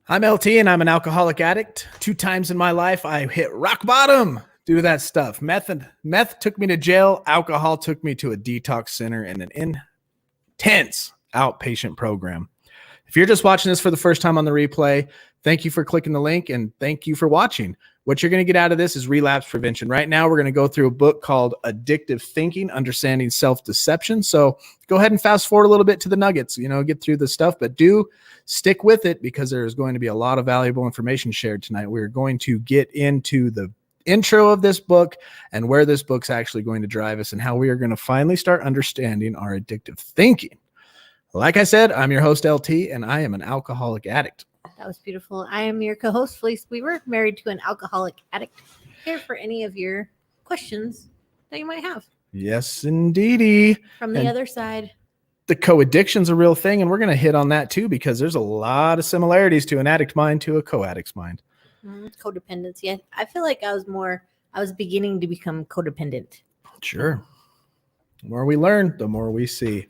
I'm LT and I'm an alcoholic addict. 2 times in my life, I hit rock bottom due to that stuff. Meth took me to jail. Alcohol took me to a detox center and an intense outpatient program. If you're just watching this for the first time on the replay, thank you for clicking the link and thank you for watching. What you're going to get out of this is relapse prevention. Right now, we're going to go through a book called Addictive Thinking Understanding Self-Deception. So go ahead and fast forward a little bit to the nuggets, get through the stuff, but do stick with it because there is going to be a lot of valuable information shared tonight. We're going to get into the intro of this book and where this book's actually going to drive us and how we are going to finally start understanding our addictive thinking. Like I said, I'm your host, LT, and I am an alcoholic addict. That was beautiful. I am your co-host, Felice Weaver, married to an alcoholic addict. Here for any of your questions that you might have. Yes, indeedy. From the other side. The co-addiction's a real thing, and we're going to hit on that too because there's a lot of similarities to an addict mind to a co-addict's mind. Codependency. I feel like I was beginning to become codependent. Sure. The more we learn, the more we see.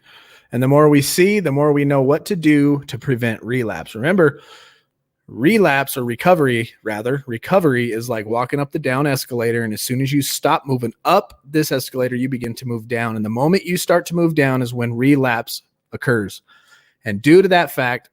And the more we see, the more we know what to do to prevent relapse. Remember, recovery is like walking up the down escalator. And as soon as you stop moving up this escalator, you begin to move down. And the moment you start to move down is when relapse occurs. And due to that fact,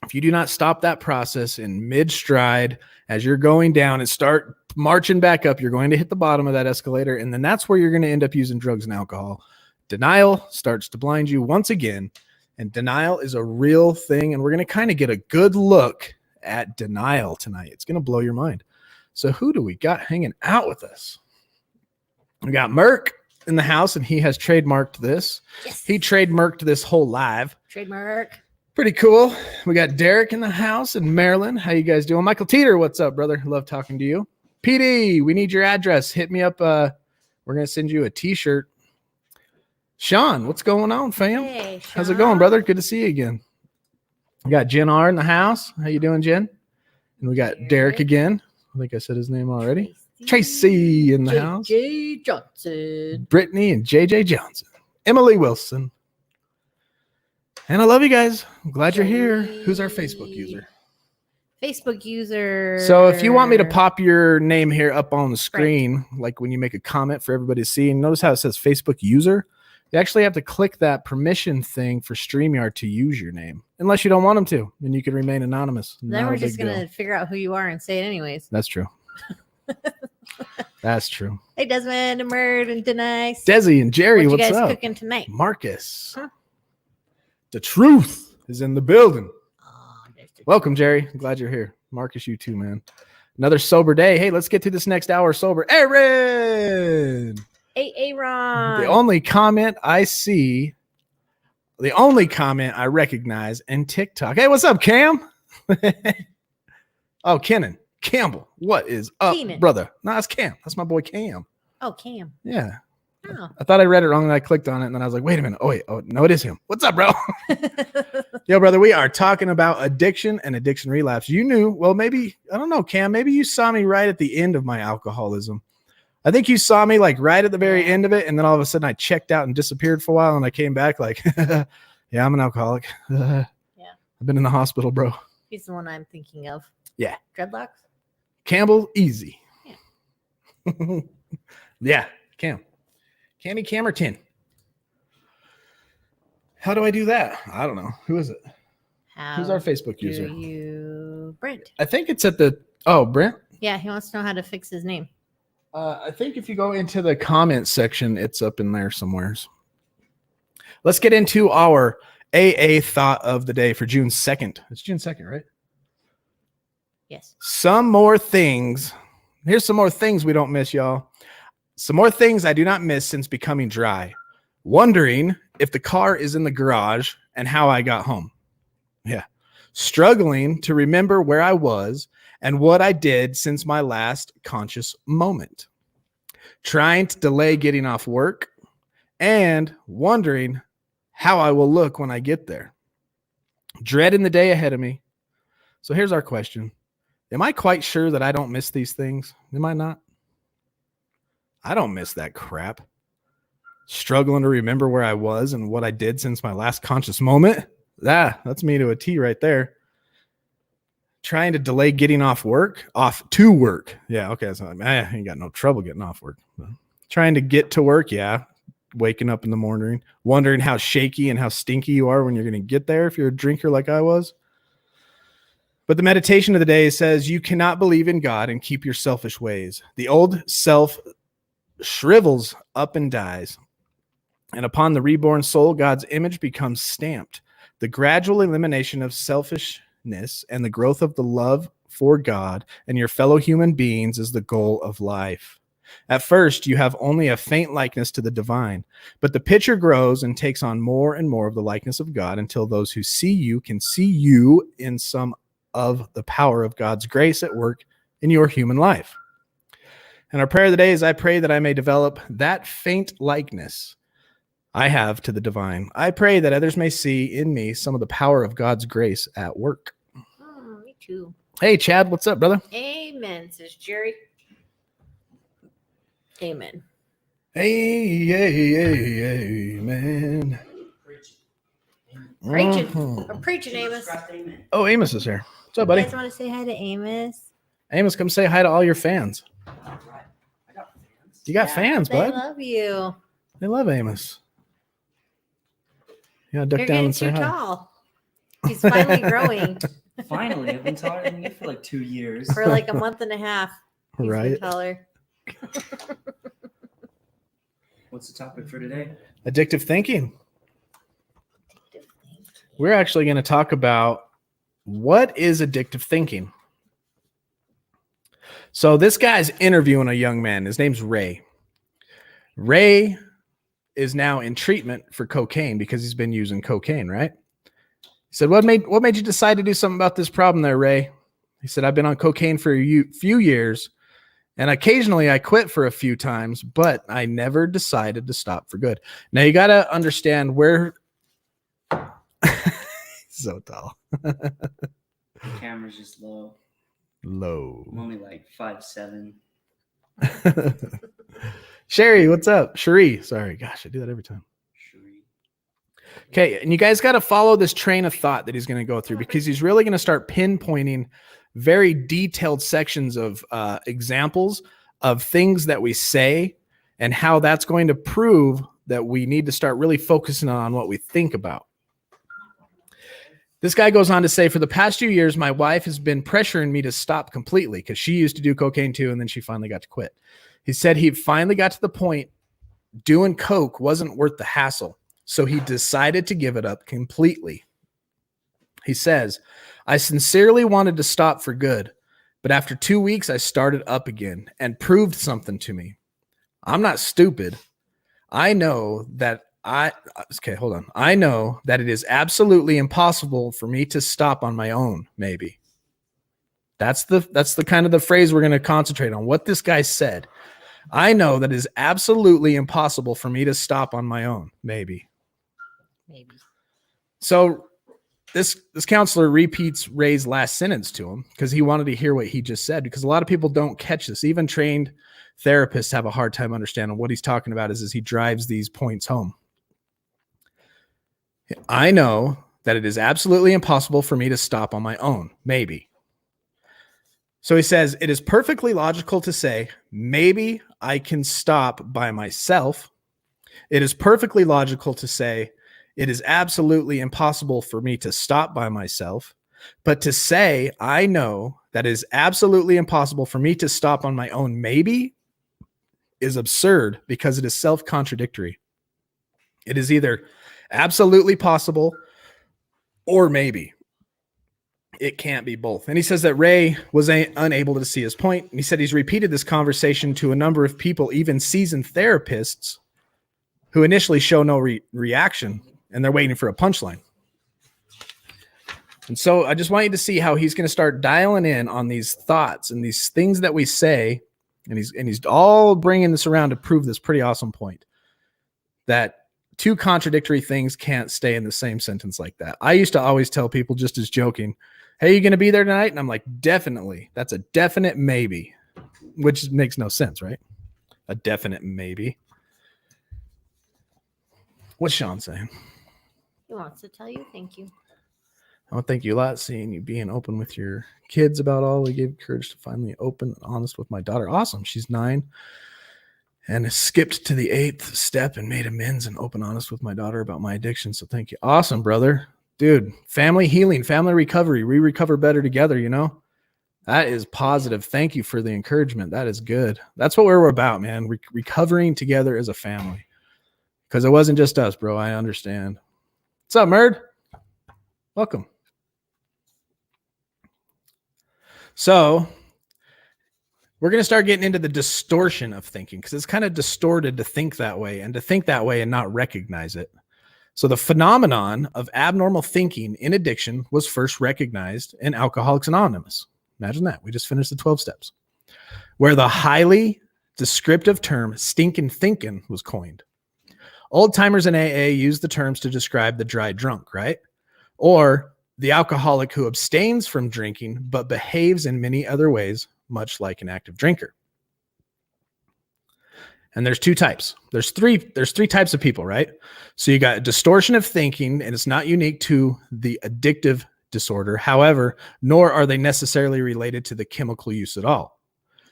if you do not stop that process in mid-stride as you're going down and start marching back up, you're going to hit the bottom of that escalator. And then that's where you're going to end up using drugs and alcohol. Denial starts to blind you once again. And denial is a real thing. And we're going to kind of get a good look at denial tonight. It's going to blow your mind. So who do we got hanging out with us? We got Merc in the house, and he has trademarked this. Yes. He trademarked this whole live. Trademark. Pretty cool. We got Derek in the house in Maryland. How you guys doing? Michael Teeter, what's up, brother? Love talking to you. PD, we need your address. Hit me up. We're going to send you a t-shirt. Sean, what's going on, fam? Hey, Sean. How's it going, brother? Good to see you again. We got Jen R in the house. How you doing, Jen? And we got Derek again. I think I said his name already. Tracy in the house. JJ Johnson. Brittany and JJ Johnson. Emily Wilson. And I love you guys. I'm glad you're here. Who's our Facebook user? Facebook user. So if you want me to pop your name here up on the screen, like when you make a comment for everybody to see, notice how it says Facebook user. You actually have to click that permission thing for StreamYard to use your name, unless you don't want them to. Then you can remain anonymous. Then we're just going to figure out who you are and say it anyways. That's true. That's true. Hey, Desmond and Murd and Denise. Desi and Jerry, what what's you guys up? Cooking tonight? Marcus. Huh? The truth is in the building. Welcome, Jerry. I'm glad you're here. Marcus, you too, man. Another sober day. Hey, let's get to this next hour sober. Aaron. Hey, Aaron. The only comment I see, the only comment I recognize in TikTok. Hey, what's up, Cam? Oh, Kenan. Campbell. What is up, Keenan. brother? No, it's Cam. That's my boy, Cam. Oh, Cam. Yeah. Oh. I thought I read it wrong and I clicked on it and then I was like, wait a minute. Oh, no, it is him. What's up, bro? Yo, brother, we are talking about addiction and addiction relapse. You knew, well, maybe, I don't know, Cam, maybe you saw me right at the end of my alcoholism. I think you saw me like right at the very end of it. And then all of a sudden I checked out and disappeared for a while. And I came back like, yeah, I'm an alcoholic. Yeah. I've been in the hospital, bro. He's the one I'm thinking of. Yeah. Dreadlocks? Campbell, easy. Yeah. Yeah, Cam. Cammy Camerton. How do I do that? I don't know. Who is it? Who's our Facebook user? Brent. I think it's at Brent? Yeah, he wants to know how to fix his name. I think if you go into the comments section, it's up in there somewhere. Let's get into our AA thought of the day for June 2nd. It's June 2nd, right? Yes. Some more things. Here's some more things we don't miss, y'all. Some more things I do not miss since becoming dry. Wondering if the car is in the garage and how I got home. Yeah. Struggling to remember where I was and what I did since my last conscious moment. Trying to delay getting off work and wondering how I will look when I get there. Dreading the day ahead of me. So here's our question. Am I quite sure that I don't miss these things? Am I not? I don't miss that crap. Struggling to remember where I was and what I did since my last conscious moment. That's me to a T right there. trying to delay getting off to work. Yeah. Okay. So I ain't got no trouble getting off work. Trying to get to work. Yeah. Waking up in the morning, wondering how shaky and how stinky you are when you're going to get there if you're a drinker like I was. But the meditation of the day says you cannot believe in God and keep your selfish ways. The old self shrivels up and dies. And upon the reborn soul, God's image becomes stamped. The gradual elimination of selfishness and the growth of the love for God and your fellow human beings is the goal of life. At first, you have only a faint likeness to the divine, but the picture grows and takes on more and more of the likeness of God until those who see you can see you in some of the power of God's grace at work in your human life. And our prayer of the day is, I pray that I may develop that faint likeness I have to the divine. I pray that others may see in me some of the power of God's grace at work. Me too. Hey, Chad, what's up, brother? Amen, says Jerry. Amen. Amen. Preaching. Mhm. We're preaching, Amos. Oh, Amos is here. What's up, buddy? You guys want to say hi to Amos? Amos, come say hi to all your fans. You got fans, They bud. love you. They love Amos. Yeah, duck You're down getting and say too hi. tall. He's finally growing. Finally, I've been taller than you for like 2 years. For like a month and a half. He's been Right. taller. What's the topic for today? Addictive thinking. We're actually going to talk about what is addictive thinking. So this guy's interviewing a young man. His name's Ray. Ray is now in treatment for cocaine because he's been using cocaine, right? He said, what made you decide to do something about this problem there, Ray? He said, I've been on cocaine for a few years, and occasionally I quit for a few times, but I never decided to stop for good. Now you got to understand where... So tall. The camera's just low. Low. I'm only like 5'7". Sherry, what's up? Cherie. Sorry. Gosh, I do that every time. Okay, and you guys got to follow this train of thought that he's going to go through, because he's really going to start pinpointing very detailed sections of examples of things that we say and how that's going to prove that we need to start really focusing on what we think about. This guy goes on to say, for the past few years, my wife has been pressuring me to stop completely because she used to do cocaine too, and then she finally got to quit. He said he finally got to the point doing coke wasn't worth the hassle, so he decided to give it up completely. He says, I sincerely wanted to stop for good, but after 2 weeks, I started up again and proved something to me. I'm not stupid. I know that I know that it is absolutely impossible for me to stop on my own, maybe. That's the kind of the phrase we're going to concentrate on. What this guy said. I know that it is absolutely impossible for me to stop on my own, maybe. So this counselor repeats Ray's last sentence to him because he wanted to hear what he just said, because a lot of people don't catch this. Even trained therapists have a hard time understanding what he's talking about as he drives these points home. I know that it is absolutely impossible for me to stop on my own, maybe. So he says, it is perfectly logical to say, maybe I can stop by myself. It is perfectly logical to say, it is absolutely impossible for me to stop by myself. But to say, I know that it is absolutely impossible for me to stop on my own, maybe, is absurd because it is self-contradictory. It is either absolutely possible or maybe. It can't be both. And he says that Ray was unable to see his point. And he said he's repeated this conversation to a number of people, even seasoned therapists, who initially show no reaction, and they're waiting for a punchline. And so I just want you to see how he's going to start dialing in on these thoughts and these things that we say. And he's all bringing this around to prove this pretty awesome point, that two contradictory things can't stay in the same sentence like that. I used to always tell people, just as joking, hey, you going to be there tonight? And I'm like, definitely. That's a definite maybe, which makes no sense, right? A definite maybe. What's Sean saying? He wants to tell you thank you. I want to thank you a lot, seeing you being open with your kids about all. It gave courage to finally open and honest with my daughter. Awesome. She's 9 and skipped to the 8th step and made amends and open honest with my daughter about my addiction. So thank you. Awesome, brother. Dude, family healing, family recovery. We recover better together, you know? That is positive. Thank you for the encouragement. That is good. That's what we're about, man. Recovering together as a family. Because it wasn't just us, bro. I understand. What's up, Merd? Welcome. So we're going to start getting into the distortion of thinking, because it's kind of distorted to think that way and not recognize it. So the phenomenon of abnormal thinking in addiction was first recognized in Alcoholics Anonymous. Imagine that. We just finished the 12 steps, where the highly descriptive term stinking thinking was coined. Old timers in AA used the terms to describe the dry drunk, right? Or the alcoholic who abstains from drinking but behaves in many other ways, much like an active drinker. And there's 2 types. There's three types of people, right? So you got distortion of thinking, and it's not unique to the addictive disorder. However, nor are they necessarily related to the chemical use at all.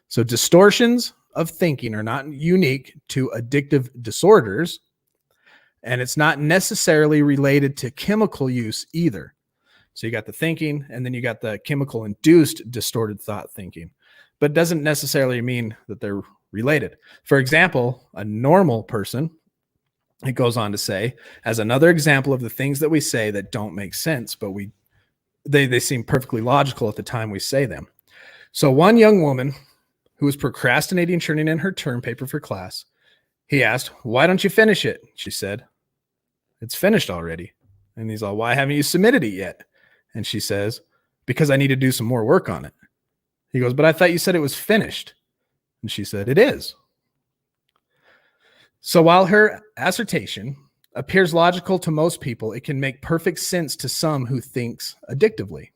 So distortions of thinking are not unique to addictive disorders, and it's not necessarily related to chemical use either. So you got the thinking, and then you got the chemical induced distorted thought thinking, but it doesn't necessarily mean that they're related. For example, a normal person, it goes on to say, as another example of the things that we say that don't make sense, but they seem perfectly logical at the time we say them. So one young woman who was procrastinating turning in her term paper for class, he asked, "Why don't you finish it?" She said, "It's finished already." And he's all, "Why haven't you submitted it yet?" And she says, "Because I need to do some more work on it." He goes, "But I thought you said it was finished." And she said, "It is." So while her assertion appears logical to most people, it can make perfect sense to some who thinks addictively,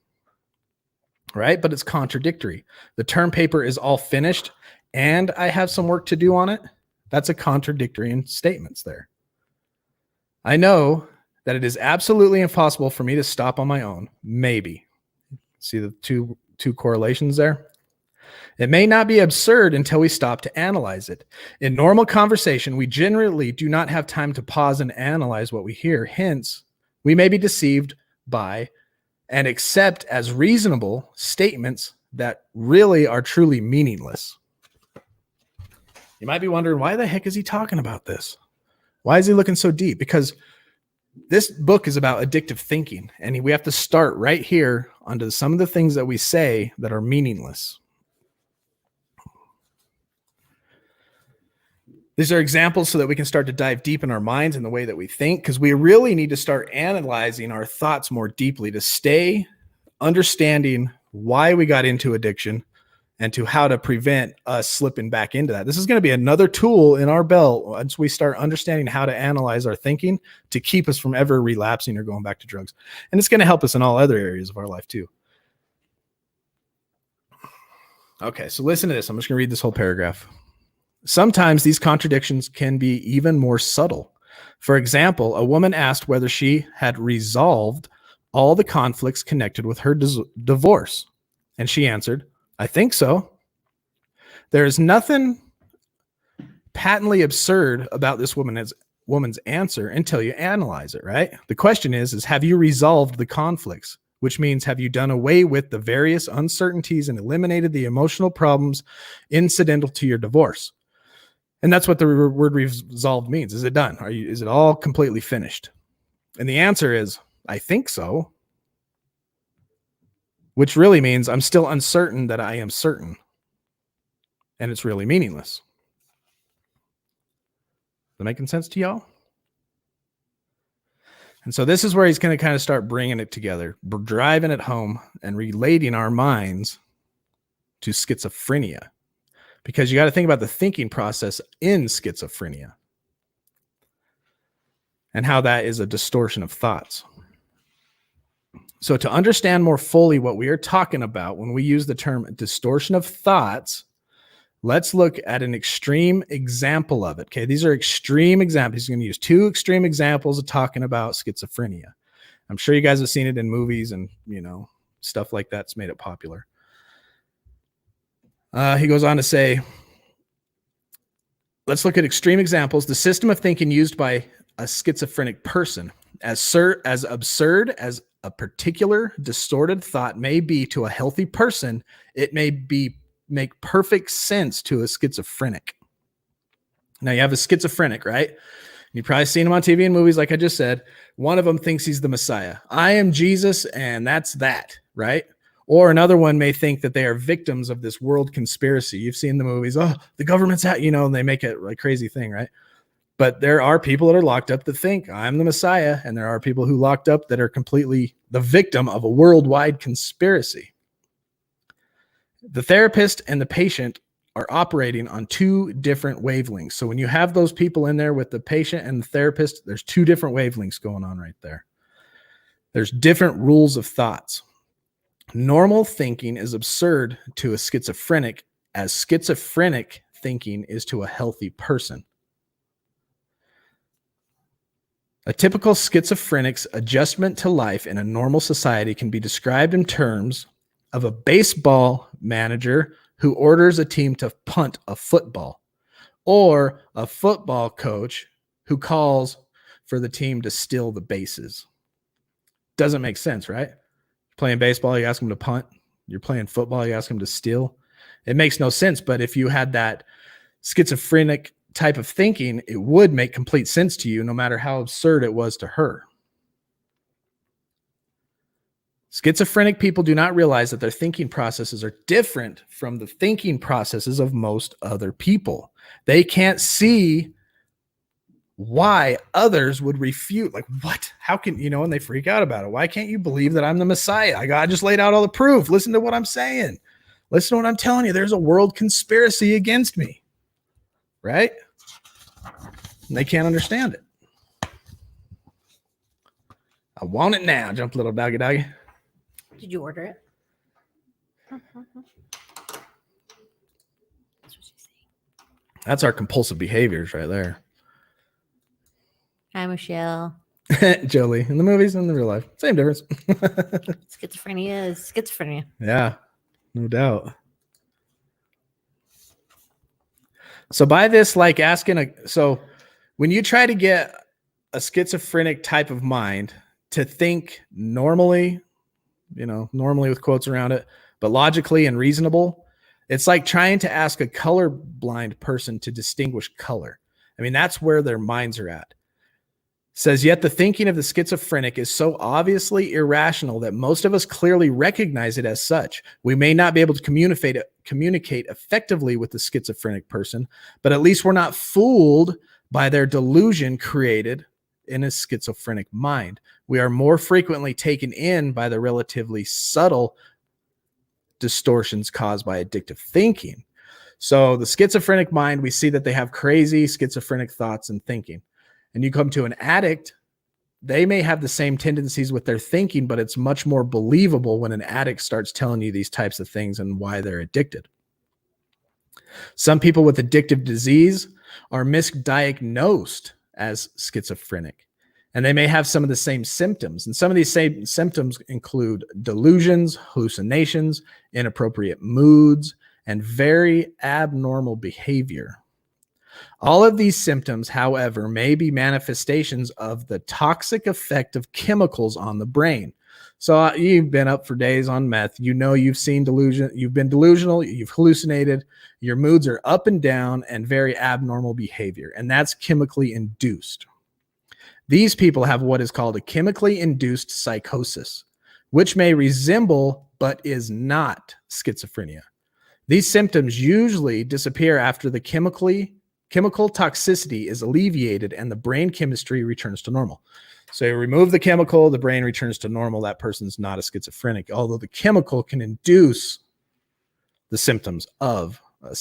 right? But it's contradictory. The term paper is all finished and I have some work to do on it. That's a contradictory in statements there. I know that it is absolutely impossible for me to stop on my own. Maybe. See the two correlations there? It may not be absurd until we stop to analyze it. In normal conversation, we generally do not have time to pause and analyze what we hear. Hence, we may be deceived by and accept as reasonable statements that really are truly meaningless. You might be wondering, why the heck is he talking about this? Why is he looking so deep? Because this book is about addictive thinking, and we have to start right here onto some of the things that we say that are meaningless. These are examples so that we can start to dive deep in our minds and the way that we think, because we really need to start analyzing our thoughts more deeply to stay understanding why we got into addiction and to how to prevent us slipping back into that. This is going to be another tool in our belt once we start understanding how to analyze our thinking to keep us from ever relapsing or going back to drugs. And it's going to help us in all other areas of our life too. Okay, so listen to this. I'm just going to read this whole paragraph. Sometimes these contradictions can be even more subtle. For example, a woman asked whether she had resolved all the conflicts connected with her divorce. And she answered, "I think so." There is nothing patently absurd about this woman's answer until you analyze it, right? The question is have you resolved the conflicts? Which means, have you done away with the various uncertainties and eliminated the emotional problems incidental to your divorce? And that's what the word resolved means. Is it done? Is it all completely finished? And the answer is, I think so. Which really means I'm still uncertain that I am certain. And it's really meaningless. Is that making sense to y'all? And so this is where he's going to kind of start bringing it together, driving it home and relating our minds to schizophrenia. Because you got to think about the thinking process in schizophrenia and how that is a distortion of thoughts. So to understand more fully what we are talking about when we use the term distortion of thoughts, let's look at an extreme example of it. Okay, these are extreme examples. He's going to use 2 extreme examples of talking about schizophrenia. I'm sure you guys have seen it in movies and, stuff like that's made it popular. He goes on to say, let's look at extreme examples. The system of thinking used by a schizophrenic person, as absurd as a particular distorted thought may be to a healthy person, it may make perfect sense to a schizophrenic. Now you have a schizophrenic, right? You've probably seen him on TV and movies, like I just said. One of them thinks he's the Messiah. I am Jesus, and that's that, right? Or another one may think that they are victims of this world conspiracy. You've seen the movies, oh, the government's out, and they make it a crazy thing, right? But there are people that are locked up that think I'm the Messiah, and there are people who locked up that are completely the victim of a worldwide conspiracy. The therapist and the patient are operating on two different wavelengths. So when you have those people in there with the patient and the therapist, there's two different wavelengths going on right there. There's different rules of thoughts. Normal thinking is absurd to a schizophrenic, as schizophrenic thinking is to a healthy person. A typical schizophrenic's adjustment to life in a normal society can be described in terms of a baseball manager who orders a team to punt a football, or a football coach who calls for the team to steal the bases. Doesn't make sense, right? Playing baseball, you ask them to punt. You're playing football, you ask them to steal. It makes no sense, but if you had that schizophrenic type of thinking, it would make complete sense to you, no matter how absurd it was to her. Schizophrenic people do not realize that their thinking processes are different from the thinking processes of most other people. They can't see why others would refute. Like, what? How can, and they freak out about it. Why can't you believe that I'm the Messiah? I just laid out all the proof. Listen to what I'm saying. Listen to what I'm telling you. There's a world conspiracy against me. Right? And they can't understand it. I want it now. Jump, little doggy doggy. Did you order it? That's what she's saying. That's our compulsive behaviors right there. Hi, Michelle. Jolie, in the movies and in the real life. Same difference. Schizophrenia is schizophrenia. Yeah, no doubt. So by this, like so when you try to get a schizophrenic type of mind to think normally, normally with quotes around it, but logically and reasonable, it's like trying to ask a colorblind person to distinguish color. I mean, that's where their minds are at. Says, yet the thinking of the schizophrenic is so obviously irrational that most of us clearly recognize it as such. We may not be able to communicate effectively with the schizophrenic person, but at least we're not fooled by their delusion created in a schizophrenic mind. We are more frequently taken in by the relatively subtle distortions caused by addictive thinking. So the schizophrenic mind, we see that they have crazy schizophrenic thoughts and thinking. And you come to an addict, they may have the same tendencies with their thinking, but it's much more believable when an addict starts telling you these types of things and why they're addicted. Some people with addictive disease are misdiagnosed as schizophrenic, and they may have some of the same symptoms. And some of these same symptoms include delusions, hallucinations, inappropriate moods, and very abnormal behavior. All of these symptoms, however, may be manifestations of the toxic effect of chemicals on the brain. So you've been up for days on meth. You've seen delusion. You've been delusional. You've hallucinated. Your moods are up and down and very abnormal behavior. And that's chemically induced. These people have what is called a chemically induced psychosis, which may resemble but is not schizophrenia. These symptoms usually disappear after the chemical toxicity is alleviated and the brain chemistry returns to normal. So you remove the chemical, the brain returns to normal. That person's not a schizophrenic, although the chemical can induce the symptoms of a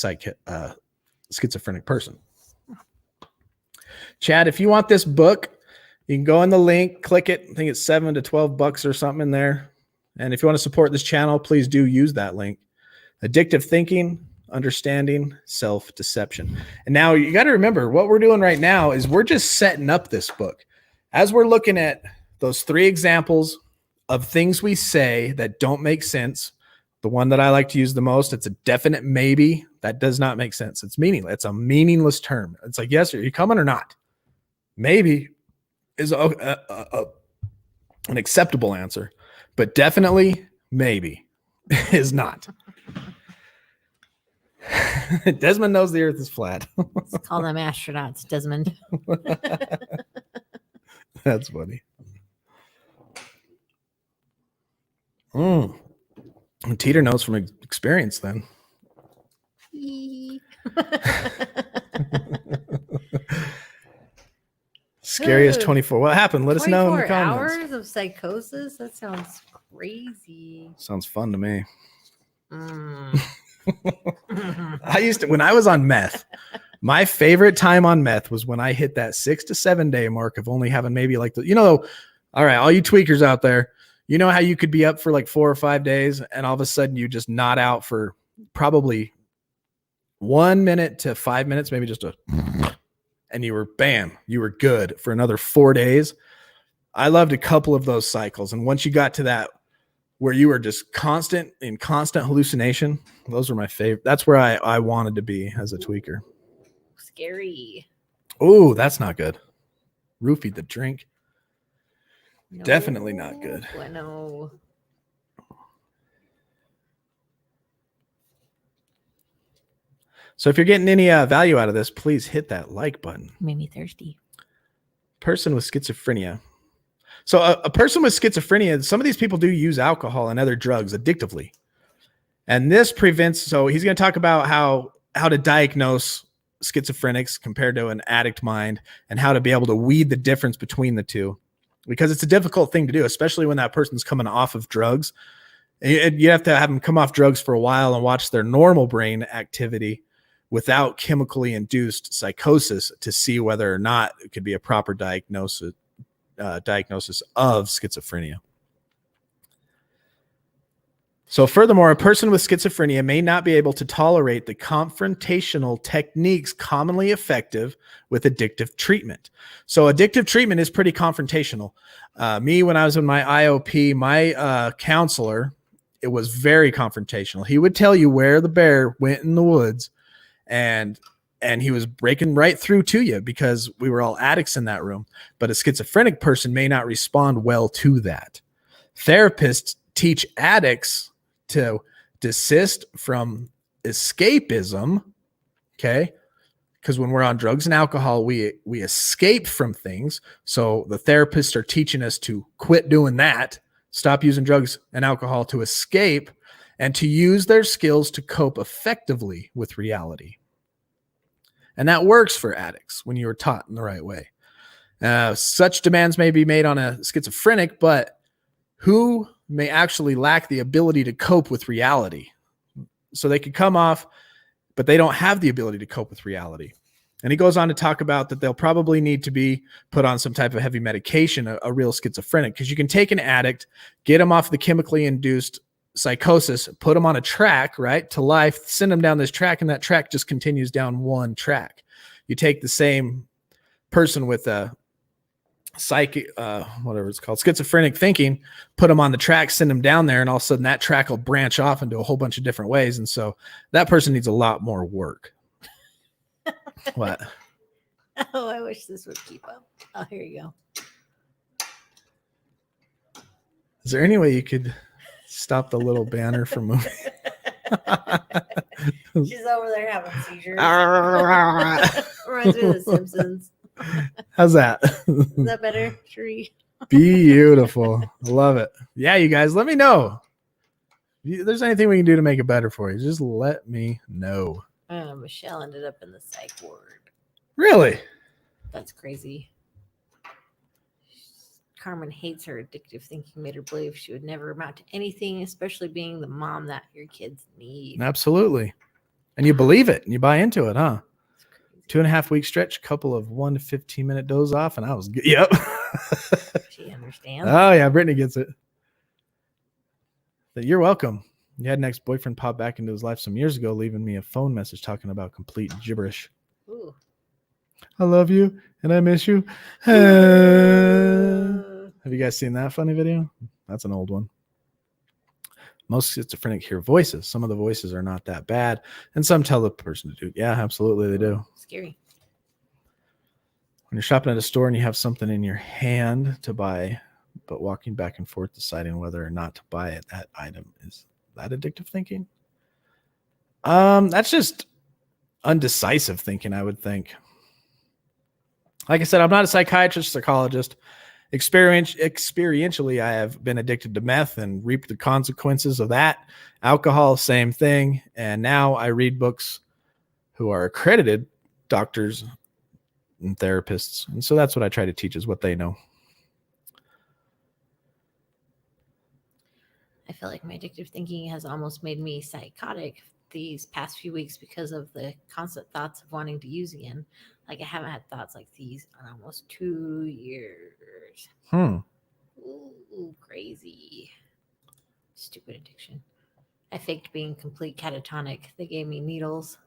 schizophrenic person. Chad, if you want this book, you can go on the link, click it. I think it's $7 to $12 or something in there. And if you want to support this channel, please do use that link. Addictive Thinking Understanding Self-Deception. And now you got to remember what we're doing right now is we're just setting up this book. As we're looking at those 3 examples of things we say that don't make sense. The one that I like to use the most, it's a definite maybe. That does not make sense. It's meaningless. It's a meaningless term. It's like, yes, are you coming or not? Maybe is an acceptable answer, but definitely maybe is not. Desmond knows the earth is flat. Let's call them astronauts, Desmond. That's funny. Teeter knows from experience then. Scariest 24. What happened? Let us know in the comments. 24 hours of psychosis? That sounds crazy. Sounds fun to me. I used to, when I was on meth, my favorite time on meth was when I hit that 6 to 7 day mark of only having maybe like all right, all you tweakers out there, you know how you could be up for like 4 or 5 days and all of a sudden you just nod out for probably 1 minute to 5 minutes, maybe just and you were good for another 4 days. I loved a couple of those cycles. And once you got to that where you were just constant hallucination, those were my favorite. That's where I wanted to be as a tweaker. Scary. Oh, that's not good. Roofied the drink. No, Definitely not good. Bueno. So if you're getting any value out of this, please hit that like button. Made me thirsty. Person with schizophrenia. So a person with schizophrenia, some of these people do use alcohol and other drugs addictively. And this prevents, so he's going to talk about how to diagnose schizophrenics compared to an addict mind and how to be able to weed the difference between the two, because it's a difficult thing to do, especially when that person's coming off of drugs. You have to have them come off drugs for a while and watch their normal brain activity without chemically induced psychosis to see whether or not it could be a proper diagnosis of schizophrenia. So furthermore, a person with schizophrenia may not be able to tolerate the confrontational techniques commonly effective with addictive treatment. So addictive treatment is pretty confrontational. Me, when I was in my IOP, my counselor, it was very confrontational. He would tell you where the bear went in the woods, and he was breaking right through to you because we were all addicts in that room. But a schizophrenic person may not respond well to that. Therapists teach addicts to desist from escapism, okay? Because when we're on drugs and alcohol, we escape from things. So the therapists are teaching us to quit doing that, stop using drugs and alcohol to escape, and to use their skills to cope effectively with reality. And that works for addicts when you are taught in the right way. Such demands may be made on a schizophrenic, but who may actually lack the ability to cope with reality. So they could come off, but they don't have the ability to cope with reality. And he goes on to talk about that they'll probably need to be put on some type of heavy medication, a real schizophrenic, because you can take an addict, get them off the chemically induced psychosis, put them on a track, right, to life, send them down this track, and that track just continues down one track. You take the same person with a whatever it's called, schizophrenic thinking, put them on the track, send them down there, and all of a sudden that track will branch off into a whole bunch of different ways. And so that person needs a lot more work. What? Oh, I wish this would keep up. Oh, here you go. Is there any way you could stop the little banner from moving? She's over there having seizures. Reminds me of The Simpsons. How's that? Is that better, Sheree? Beautiful. Love it. Yeah, you guys, let me know. If there's anything we can do to make it better for you, just let me know. Michelle ended up in the psych ward. Really? That's crazy. Carmen hates her addictive thinking, made her believe she would never amount to anything, especially being the mom that your kids need. Absolutely. And you believe it and you buy into it, huh? 2.5 week stretch, couple of 1 to 15 minute doze off, and I was good. Yep. She understands. Oh, yeah. Brittany gets it. But you're welcome. You had an ex-boyfriend pop back into his life some years ago, leaving me a phone message talking about complete gibberish. Ooh. I love you and I miss you. Have you guys seen that funny video? That's an old one. Most schizophrenic hear voices. Some of the voices are not that bad, and some tell the person to do. Yeah, absolutely, they do. Scary. When you're shopping at a store and you have something in your hand to buy, but walking back and forth deciding whether or not to buy it, that item, is that addictive thinking? That's just undecisive thinking, I would think. Like I said, I'm not a psychiatrist, psychologist. Experientially, I have been addicted to meth and reaped the consequences of that. Alcohol, same thing. And now I read books who are accredited doctors and therapists. And so that's what I try to teach, is what they know. I feel like my addictive thinking has almost made me psychotic these past few weeks because of the constant thoughts of wanting to use again. Like, I haven't had thoughts like these in almost 2 years. Ooh, crazy. Stupid addiction. I faked being complete catatonic. They gave me needles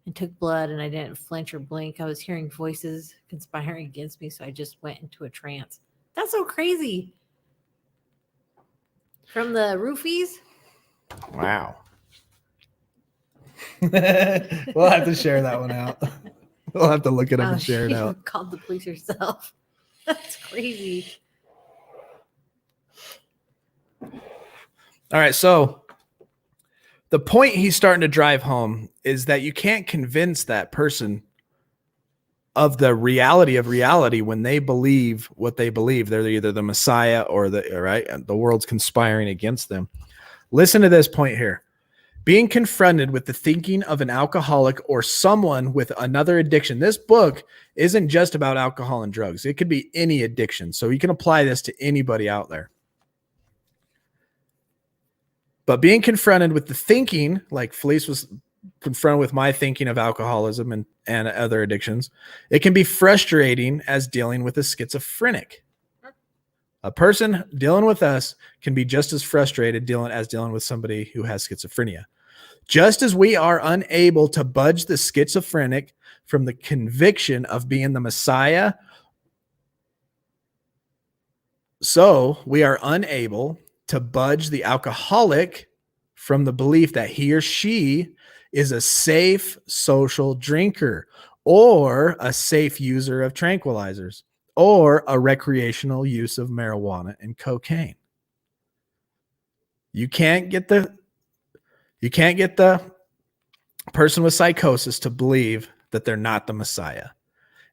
and took blood, and I didn't flinch or blink. I was hearing voices conspiring against me, so I just went into a trance. That's so crazy. From the roofies? Wow. We'll have to share that one out. We'll have to look it up and share it You out. called the police yourself. That's crazy. All right, so the point he's starting to drive home is that you can't convince that person of the reality of reality when they believe what they believe. They're either the Messiah or the world's conspiring against them. Listen to this point here. Being confronted with the thinking of an alcoholic or someone with another addiction. This book isn't just about alcohol and drugs. It could be any addiction. So you can apply this to anybody out there. But being confronted with the thinking, like Felice was confronted with my thinking of alcoholism and other addictions, it can be frustrating as dealing with a schizophrenic. A person dealing with us can be just as frustrated dealing with somebody who has schizophrenia. Just as we are unable to budge the schizophrenic from the conviction of being the Messiah, so we are unable to budge the alcoholic from the belief that he or she is a safe social drinker or a safe user of tranquilizers or a recreational use of marijuana and cocaine. You can't get the person with psychosis to believe that they're not the Messiah.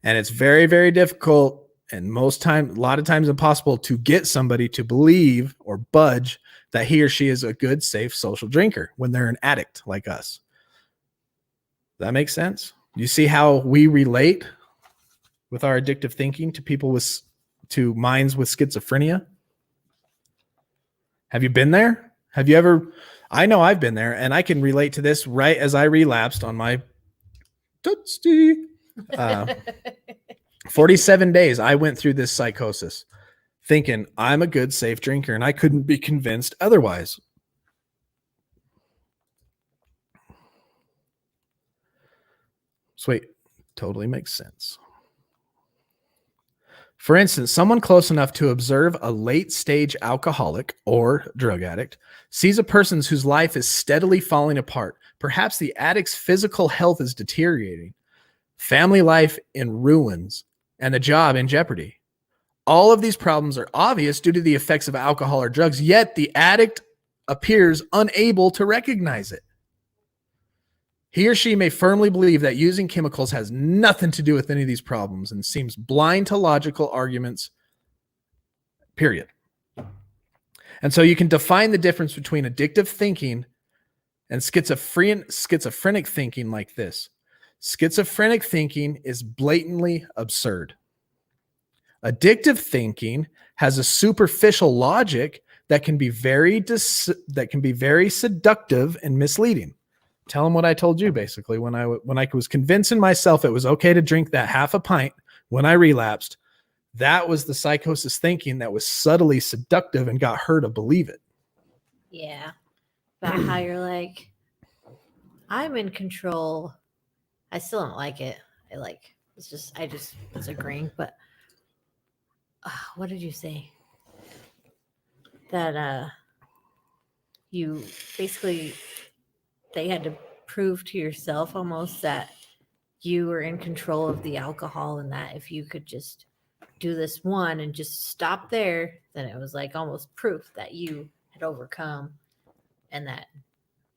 And it's very, very difficult, and a lot of times impossible, to get somebody to believe or budge that he or she is a good, safe social drinker when they're an addict like us. That makes sense? You see how we relate with our addictive thinking to minds with schizophrenia? Have you been there? Have you ever? I know I've been there, and I can relate to this right as I relapsed on my 47 days. I went through this psychosis thinking I'm a good, safe drinker, and I couldn't be convinced otherwise. Sweet. Totally makes sense. For instance, someone close enough to observe a late-stage alcoholic or drug addict sees a person whose life is steadily falling apart. Perhaps the addict's physical health is deteriorating, family life in ruins, and the job in jeopardy. All of these problems are obvious due to the effects of alcohol or drugs, yet the addict appears unable to recognize it. He or she may firmly believe that using chemicals has nothing to do with any of these problems and seems blind to logical arguments, period. And so you can define the difference between addictive thinking and schizophrenic thinking like this. Schizophrenic thinking is blatantly absurd. Addictive thinking has a superficial logic that can be very seductive and misleading. Tell them what I told you, basically. When I was convincing myself it was okay to drink that half a pint when I relapsed, that was the psychosis thinking that was subtly seductive and got her to believe it. Yeah. About how you're like, I'm in control. I still don't like it. It's agreeing. But what did you say? that you basically, they had to prove to yourself almost that you were in control of the alcohol, and that if you could just do this one and just stop there, then it was like almost proof that you had overcome and that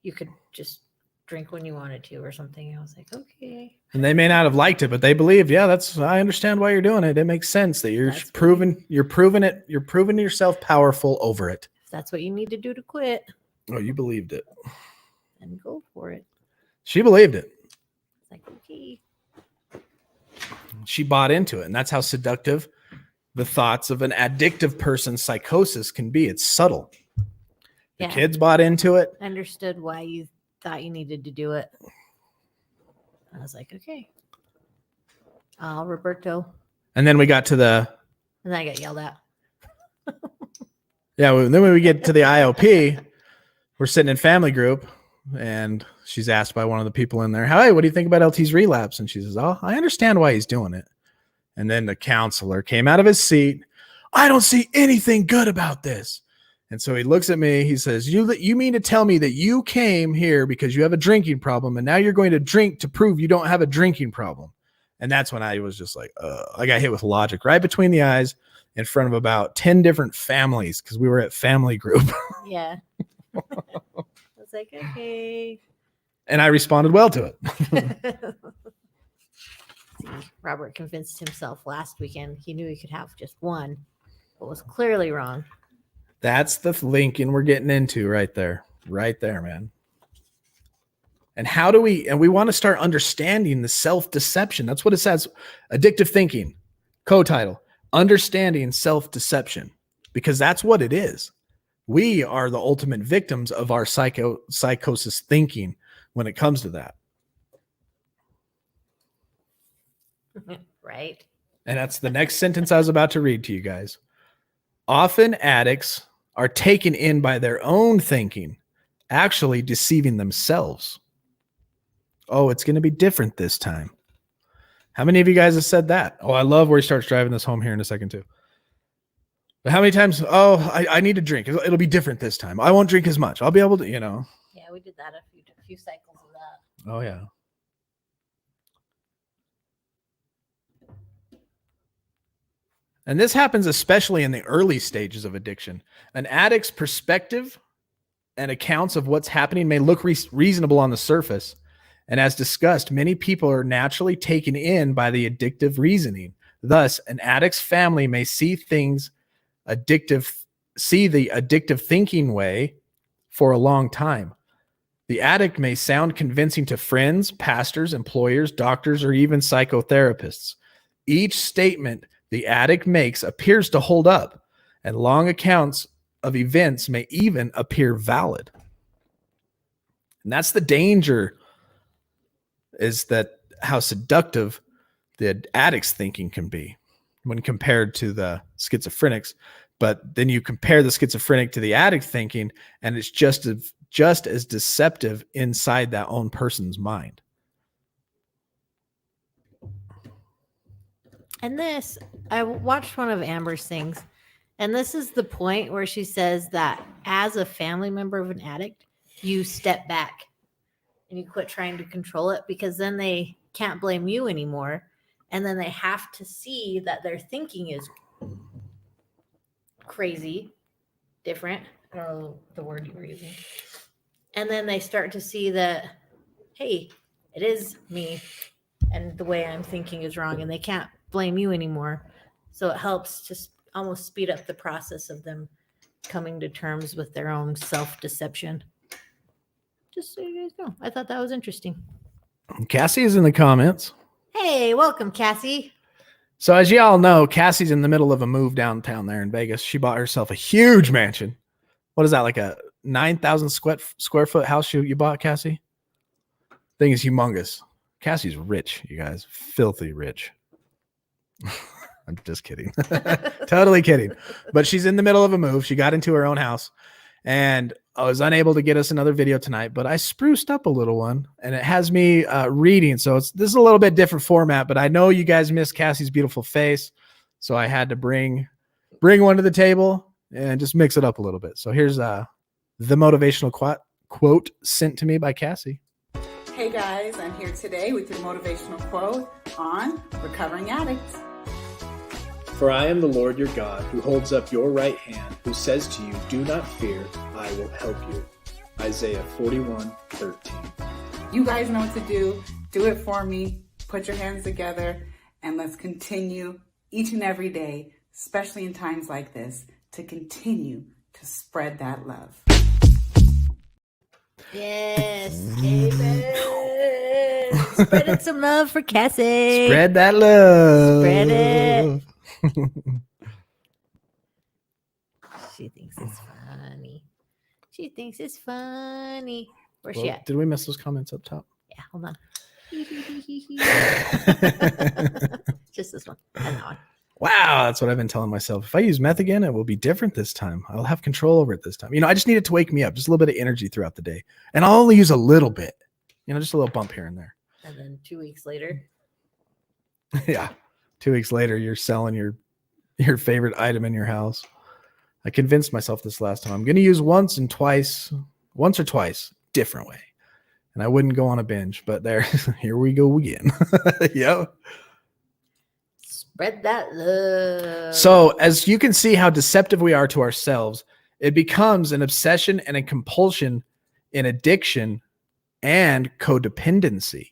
you could just drink when you wanted to or something. I was like, okay. And they may not have liked it, but they believed, yeah, I understand why you're doing it. It makes sense that you're proving yourself powerful over it. If that's what you need to do to quit. Oh, you believed it. Then go for it. She believed it. It's like, okay. She bought into it. And that's how seductive the thoughts of an addictive person's psychosis can be. It's subtle. The kids bought into it. Understood why you thought you needed to do it. I was like, okay. Roberto. And then we got to and then I got yelled at. then when we get to the IOP, we're sitting in family group and she's asked by one of the people in there, hey, what do you think about LT's relapse? And she says, oh, I understand why he's doing it. And then the counselor came out of his seat. I don't see anything good about this. And so he looks at me. He says, you mean to tell me that you came here because you have a drinking problem and now you're going to drink to prove you don't have a drinking problem? And that's when I was just like, I got hit with logic right between the eyes in front of about 10 different families because we were at family group. Yeah. I was like, okay. And I responded well to it. Robert convinced himself last weekend he knew he could have just one, but was clearly wrong. That's the Lincoln we're getting into right there, man. And how do we want to start understanding the self-deception. That's what it says. Addictive Thinking, co-title, Understanding Self-Deception, because that's what it is. We are the ultimate victims of our psychosis thinking when it comes to that. Right. And that's the next sentence I was about to read to you guys. Often addicts are taken in by their own thinking, actually deceiving themselves. Oh, it's going to be different this time. How many of you guys have said that? Oh, I love where he starts driving this home here in a second too. But how many times, I need to drink. It'll be different this time. I won't drink as much. I'll be able to, Yeah, we did that a few cycles of that. Oh, yeah. And this happens especially in the early stages of addiction. An addict's perspective and accounts of what's happening may look reasonable on the surface. And as discussed, many people are naturally taken in by the addictive reasoning. Thus, an addict's family may see the addictive thinking way for a long time. The addict may sound convincing to friends, pastors, employers, doctors, or even psychotherapists. Each statement the addict makes appears to hold up, and long accounts of events may even appear valid. And that's the danger, is that how seductive the addict's thinking can be when compared to the schizophrenics. But then you compare the schizophrenic to the addict thinking, and it's just as deceptive inside that own person's mind. And this, I watched one of Amber's things, and this is the point where she says that as a family member of an addict, you step back and you quit trying to control it, because then they can't blame you anymore. And then they have to see that their thinking is crazy, different. I don't know the word you were using. And then they start to see that, hey, it is me, and the way I'm thinking is wrong, and they can't blame you anymore. So it helps to almost speed up the process of them coming to terms with their own self-deception. Just so you guys know, I thought that was interesting. Cassie is in the comments. Hey, welcome, Cassie. So as you all know, Cassie's in the middle of a move downtown there in Vegas. She bought herself a huge mansion. What is that, like a 9,000 square foot house you bought, Cassie? Thing is humongous. Cassie's rich, you guys. Filthy rich. I'm just kidding. Totally kidding. But she's in the middle of a move. She got into her own house, and I was unable to get us another video tonight, but I spruced up a little one, and it has me reading. So this is a little bit different format, but I know you guys miss Cassie's beautiful face. So I had to bring one to the table. and just mix it up a little bit. So here's the motivational quote sent to me by Cassie. Hey guys, I'm here today with your motivational quote on recovering addicts. For I am the Lord your God, who holds up your right hand, who says to you, do not fear, I will help you. Isaiah 41:13. You guys know what to do. Do it for me. Put your hands together and let's continue each and every day, especially in times like this, to continue to spread that love. Yes, amen. Spreading some love for Cassie. Spread that love. Spread it. She thinks it's funny. She thinks it's funny. Where's she at? Did we miss those comments up top? Yeah, hold on. Just this one and that one. Wow, that's what I've been telling myself. If I use meth again, it will be different this time. I'll have control over it this time. I just need it to wake me up, just a little bit of energy throughout the day. And I'll only use a little bit, just a little bump here and there. And then 2 weeks later. Yeah. 2 weeks later, you're selling your favorite item in your house. I convinced myself this last time. I'm going to use once or twice, different way. And I wouldn't go on a binge, but here we go again. Yep. Spread that love. So as you can see how deceptive we are to ourselves, it becomes an obsession and a compulsion in addiction and codependency.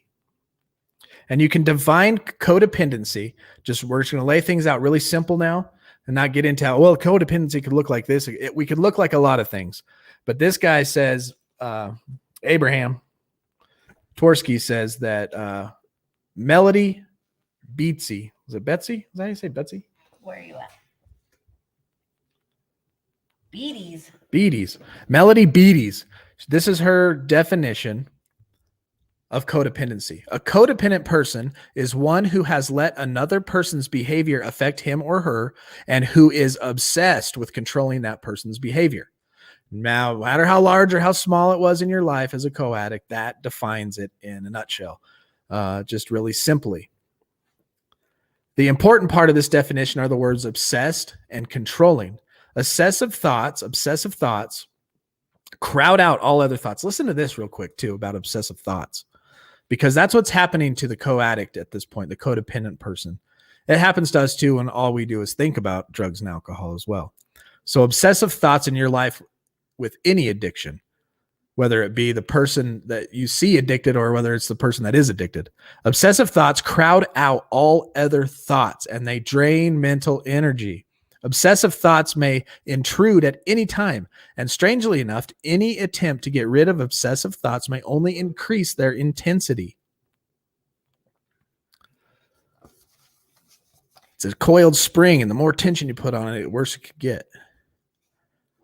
And you can define codependency. We're just going to lay things out really simple now and not get into how, codependency could look like this. We could look like a lot of things. But this guy says, Abraham Tversky says that Melody Beatsy, is it Betsy? Is that how you say Betsy? Where are you at? Beatties. Melody Beatties. This is her definition of codependency. A codependent person is one who has let another person's behavior affect him or her and who is obsessed with controlling that person's behavior. Now, no matter how large or how small it was in your life as a co-addict, that defines it in a nutshell, just really simply. The important part of this definition are the words obsessed and controlling. Obsessive thoughts crowd out all other thoughts. Listen to this real quick, too, about obsessive thoughts, because that's what's happening to the co-addict at this point, the codependent person. It happens to us, too, when all we do is think about drugs and alcohol as well. So obsessive thoughts in your life with any addiction, whether it be the person that you see addicted or whether it's the person that is addicted. Obsessive thoughts crowd out all other thoughts and they drain mental energy. Obsessive thoughts may intrude at any time. And strangely enough, any attempt to get rid of obsessive thoughts may only increase their intensity. It's a coiled spring, and the more tension you put on it, the worse it could get.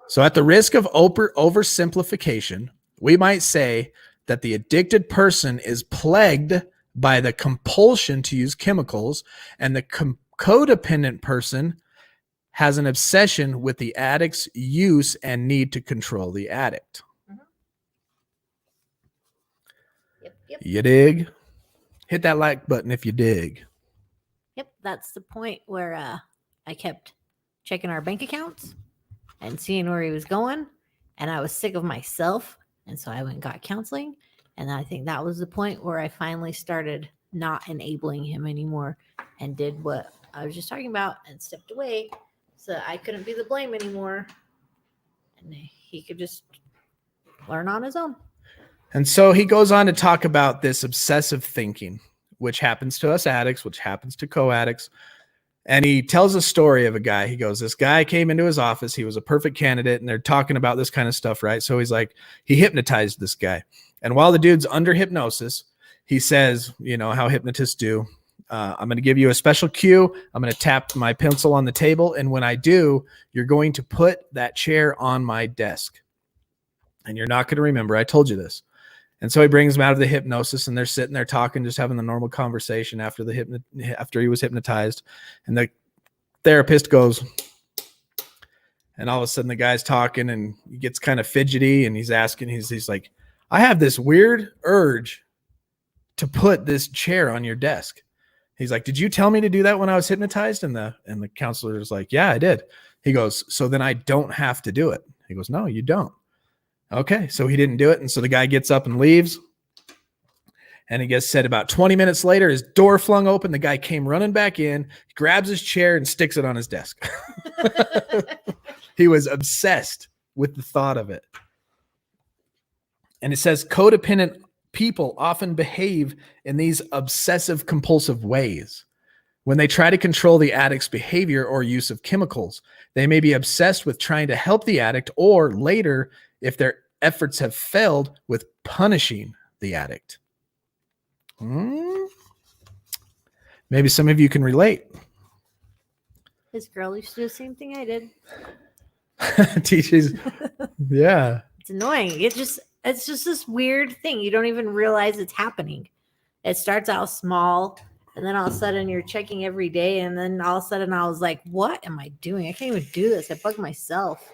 So at the risk of oversimplification, we might say that the addicted person is plagued by the compulsion to use chemicals, and the codependent person has an obsession with the addict's use and need to control the addict. Mm-hmm. Yep. You dig? Hit that like button if you dig. Yep, that's the point where I kept checking our bank accounts and seeing where he was going, and I was sick of myself, and so I went and got counseling, and I think that was the point where I finally started not enabling him anymore and did what I was just talking about and stepped away so I couldn't be the blame anymore, and he could just learn on his own. And so he goes on to talk about this obsessive thinking, which happens to us addicts, which happens to co-addicts. And he tells a story of a guy. He goes, this guy came into his office. He was a perfect candidate, and they're talking about this kind of stuff, right? So he's like, he hypnotized this guy. And while the dude's under hypnosis, he says, how hypnotists do. I'm going to give you a special cue. I'm going to tap my pencil on the table. And when I do, you're going to put that chair on my desk. And you're not going to remember. I told you this. And so he brings him out of the hypnosis, and they're sitting there talking, just having the normal conversation after he was hypnotized. And the therapist goes, and all of a sudden the guy's talking, and he gets kind of fidgety, and he's asking, he's like, I have this weird urge to put this chair on your desk. He's like, did you tell me to do that when I was hypnotized? And the counselor is like, yeah, I did. He goes, so then I don't have to do it. He goes, no, you don't. Okay. So he didn't do it. And so the guy gets up and leaves. And he gets said about 20 minutes later, his door flung open. The guy came running back in, grabs his chair and sticks it on his desk. He was obsessed with the thought of it. And it says codependent people often behave in these obsessive compulsive ways. When they try to control the addict's behavior or use of chemicals, they may be obsessed with trying to help the addict, or later, if their efforts have failed, with punishing the addict. Maybe some of you can relate. This girl used to do the same thing I did. Teaches, yeah. It's annoying. It's just this weird thing. You don't even realize it's happening. It starts out small, and then all of a sudden you're checking every day, and then all of a sudden I was like, what am I doing? I can't even do this. I bug myself.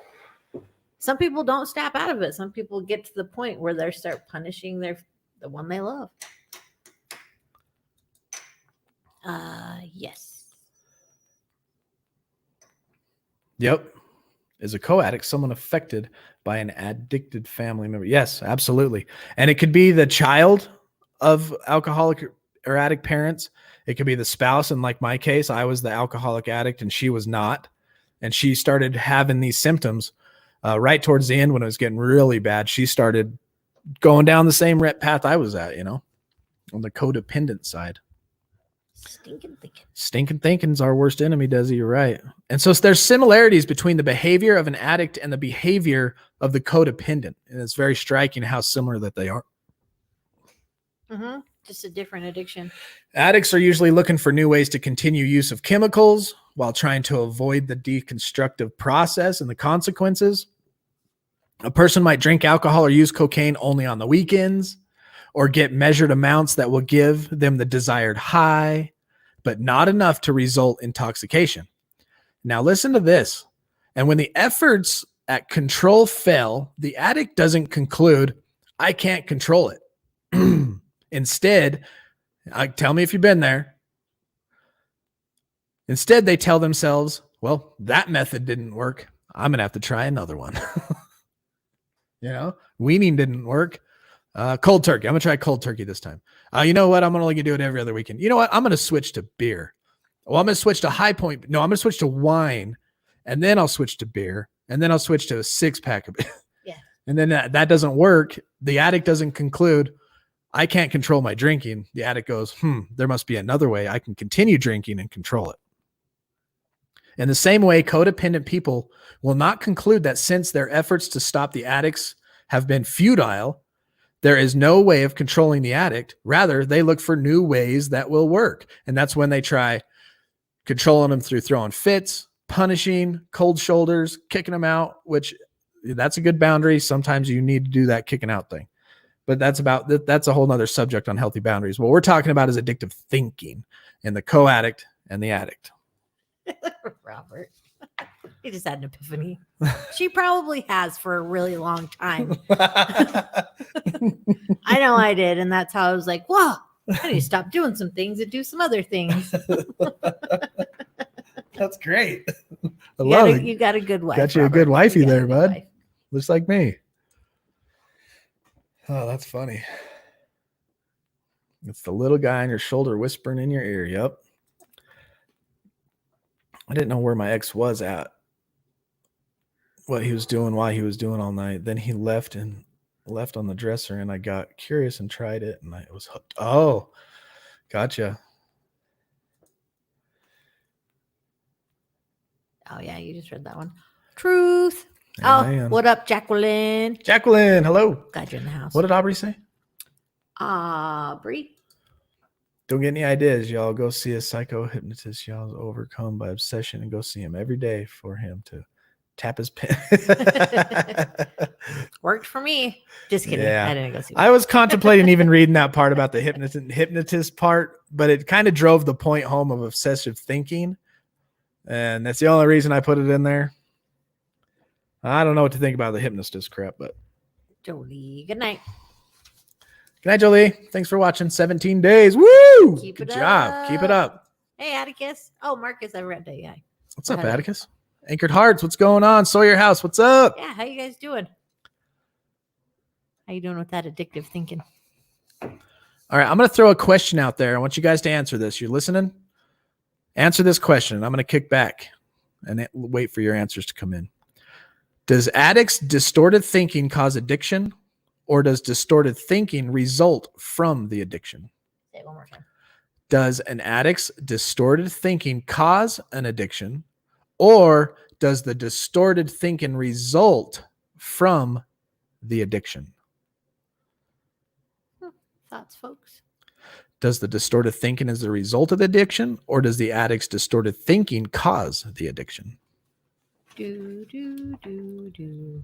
Some people don't snap out of it. Some people get to the point where they start punishing the one they love. Yes. Yep. Is a co-addict someone affected by an addicted family member? Yes, absolutely. And it could be the child of alcoholic or addict parents. It could be the spouse. And like my case, I was the alcoholic addict and she was not. And she started having these symptoms right towards the end when it was getting really bad. She started going down the same path I was at, on the codependent side. Stinking thinking. Stinking thinking's our worst enemy, Desi. You're right. And so there's similarities between the behavior of an addict and the behavior of the codependent. And it's very striking how similar that they are. Mm-hmm. Just a different addiction. Addicts are usually looking for new ways to continue use of chemicals while trying to avoid the deconstructive process and the consequences. A person might drink alcohol or use cocaine only on the weekends, or get measured amounts that will give them the desired high, but not enough to result in intoxication. Now listen to this. And when the efforts at control fail, the addict doesn't conclude, I can't control it. Instead, tell me if you've been there. Instead, they tell themselves, well, that method didn't work. I'm going to have to try another one. Weaning didn't work. Cold turkey. I'm going to try cold turkey this time. You know what? I'm only going to do it every other weekend. You know what? I'm going to switch to beer. Well, I'm going to switch to High Point. No, I'm going to switch to wine, and then I'll switch to beer, and then I'll switch to a 6-pack of beer. Yeah. And then that doesn't work. The addict doesn't conclude, I can't control my drinking. The addict goes, there must be another way I can continue drinking and control it. In the same way, codependent people will not conclude that since their efforts to stop the addicts have been futile, there is no way of controlling the addict. Rather, they look for new ways that will work. And that's when they try controlling them through throwing fits, punishing, cold shoulders, kicking them out, which that's a good boundary. Sometimes you need to do that kicking out thing. But that's a whole nother subject on healthy boundaries. What we're talking about is addictive thinking and the co-addict and the addict. Robert. He just had an epiphany. She probably has for a really long time. I know I did. And that's how I was like, whoa, I need to stop doing some things and do some other things. That's great. I love it. You got a good wife. Got you Robert. a good wifey You got there, a good bud. wife. Looks like me. Oh, that's funny. It's the little guy on your shoulder whispering in your ear. Yep. I didn't know where my ex was at, what he was doing, why he was doing all night. Then he left on the dresser, and I got curious and tried it, and I was hooked. Oh, gotcha. Oh, yeah, you just read that one. Truth. Amen. Oh, what up, Jacqueline? Jacqueline, hello. Glad you're in the house. What did Aubrey say? Aubrey. Don't get any ideas, y'all. Go see a psycho-hypnotist. Y'all overcome by obsession and go see him every day for him to tap his pen. Worked for me. Just kidding. Yeah. I didn't go see I was contemplating even reading that part about the hypnotist part, but it kind of drove the point home of obsessive thinking. And that's the only reason I put it in there. I don't know what to think about the hypnotist crap, but Jolie. Good night. Good night, Jolie. Thanks for watching. 17 days. Woo! Keep Good it job. Keep it up. Hey, Atticus. Oh, Marcus, I read that. Yeah. What's up, Atticus? Anchored Hearts, what's going on? Sawyer House, what's up? Yeah, how you guys doing? How you doing with that addictive thinking? All right, I'm going to throw a question out there. I want you guys to answer this. You listening? Answer this question. I'm going to kick back and wait for your answers to come in. Does addicts' distorted thinking cause addiction, or does distorted thinking result from the addiction? Say it one more time. Does an addict's distorted thinking cause an addiction, or does the distorted thinking result from the addiction? Thoughts, folks? Does the distorted thinking as a result of the addiction, or does the addict's distorted thinking cause the addiction? Do, do, do, do.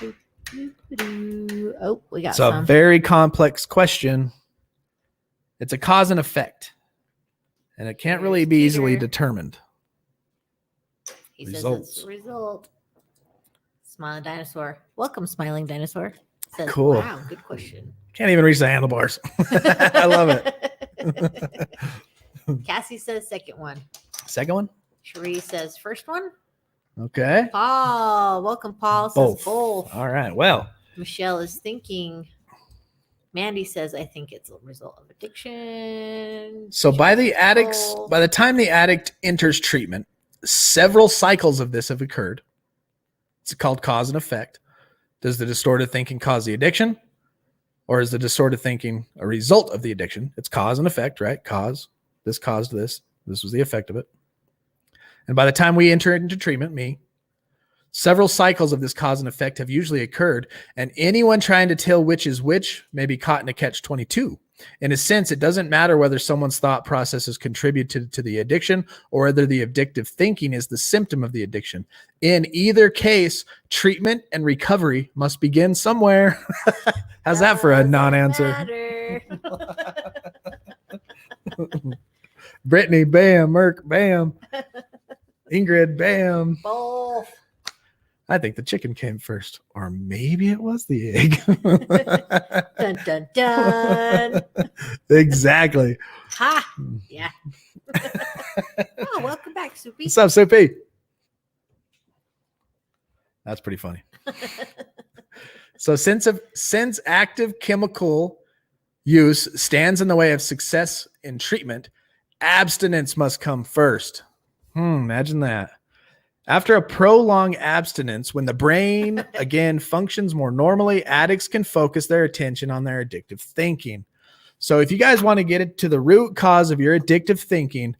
Do, do, do. Oh, we got It's some. a very complex question. It's a cause and effect, and it can't really Here's be easily Peter. determined. He says Results. it's a result. Smiling dinosaur. Welcome, smiling dinosaur. Says, Cool. Wow, good question. Can't even reach the handlebars. I love it. Cassie says second one. Second one? Cherie says first one. Okay. Paul, welcome, Paul. Says Both. both. All right. Well, Michelle is thinking. Mandy says, I think it's a result of addiction. so by the Control. by the time the addict enters treatment, several cycles of this have occurred. It's called cause and effect. Does the distorted thinking cause the addiction, or is the distorted thinking a result of the addiction? It's cause and effect, right? Cause. This caused this. This was the effect of it. And by the time we enter into treatment, several cycles of this cause and effect have usually occurred, and anyone trying to tell which is which may be caught in a catch-22. In a sense, it doesn't matter whether someone's thought processes contributed to the addiction or whether the addictive thinking is the symptom of the addiction. In either case, treatment and recovery must begin somewhere. How's that for a Doesn't non-answer? matter. Brittany, bam. Merck, bam. Ingrid, bam. Both. I think the chicken came first, or maybe it was the egg. Dun, dun, dun. Exactly. Ha. Yeah. Oh, welcome back, Soupy. What's up, Soupy? That's pretty funny. So since active chemical use stands in the way of success in treatment, abstinence must come first. Imagine that. After a prolonged abstinence, when the brain again functions more normally, addicts can focus their attention on their addictive thinking. So if you guys want to get it to the root cause of your addictive thinking,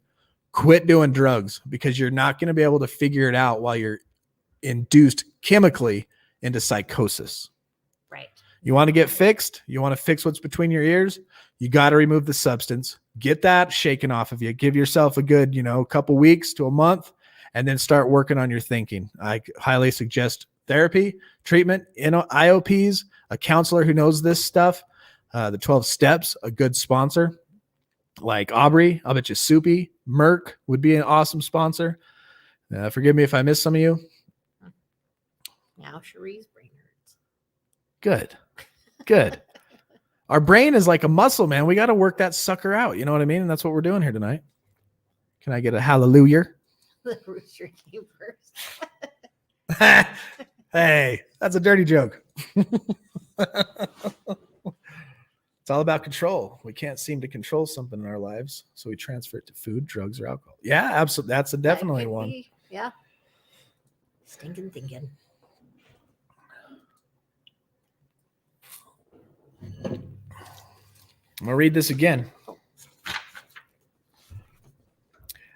quit doing drugs, because you're not going to be able to figure it out while you're induced chemically into psychosis. Right. You want to get fixed? You want to fix what's between your ears? You got to remove the substance. Get that shaken off of you. Give yourself a good, couple weeks to a month, and then start working on your thinking. I highly suggest therapy, treatment, IOPs, a counselor who knows this stuff, the 12 steps, a good sponsor like Aubrey. I'll bet you Soupy, Merck would be an awesome sponsor. Forgive me if I missed some of you. Now Cherie's brain hurts. Good. Our brain is like a muscle, man. We got to work that sucker out. You know what I mean? And that's what we're doing here tonight. Can I get a hallelujah? The rooster came first. Hey, that's a dirty joke. It's all about control. We can't seem to control something in our lives, so we transfer it to food, drugs, or alcohol. Yeah, absolutely. That's definitely one. Yeah. Stinking thinking. I'm going to read this again.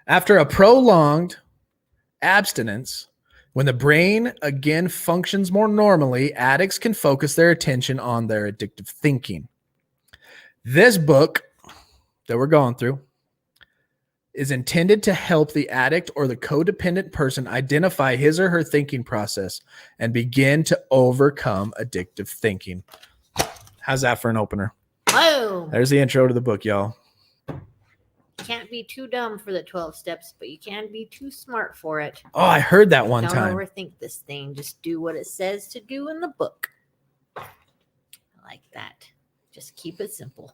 After a prolonged abstinence, when the brain again functions more normally, addicts can focus their attention on their addictive thinking. This book that we're going through is intended to help the addict or the codependent person identify his or her thinking process and begin to overcome addictive thinking. How's that for an opener? Whoa. There's the intro to the book, y'all. Can't be too dumb for the 12 steps, but you can be too smart for it. Oh, I heard that one Don't time. overthink this thing. Just do what it says to do in the book. I like that. Just keep it simple.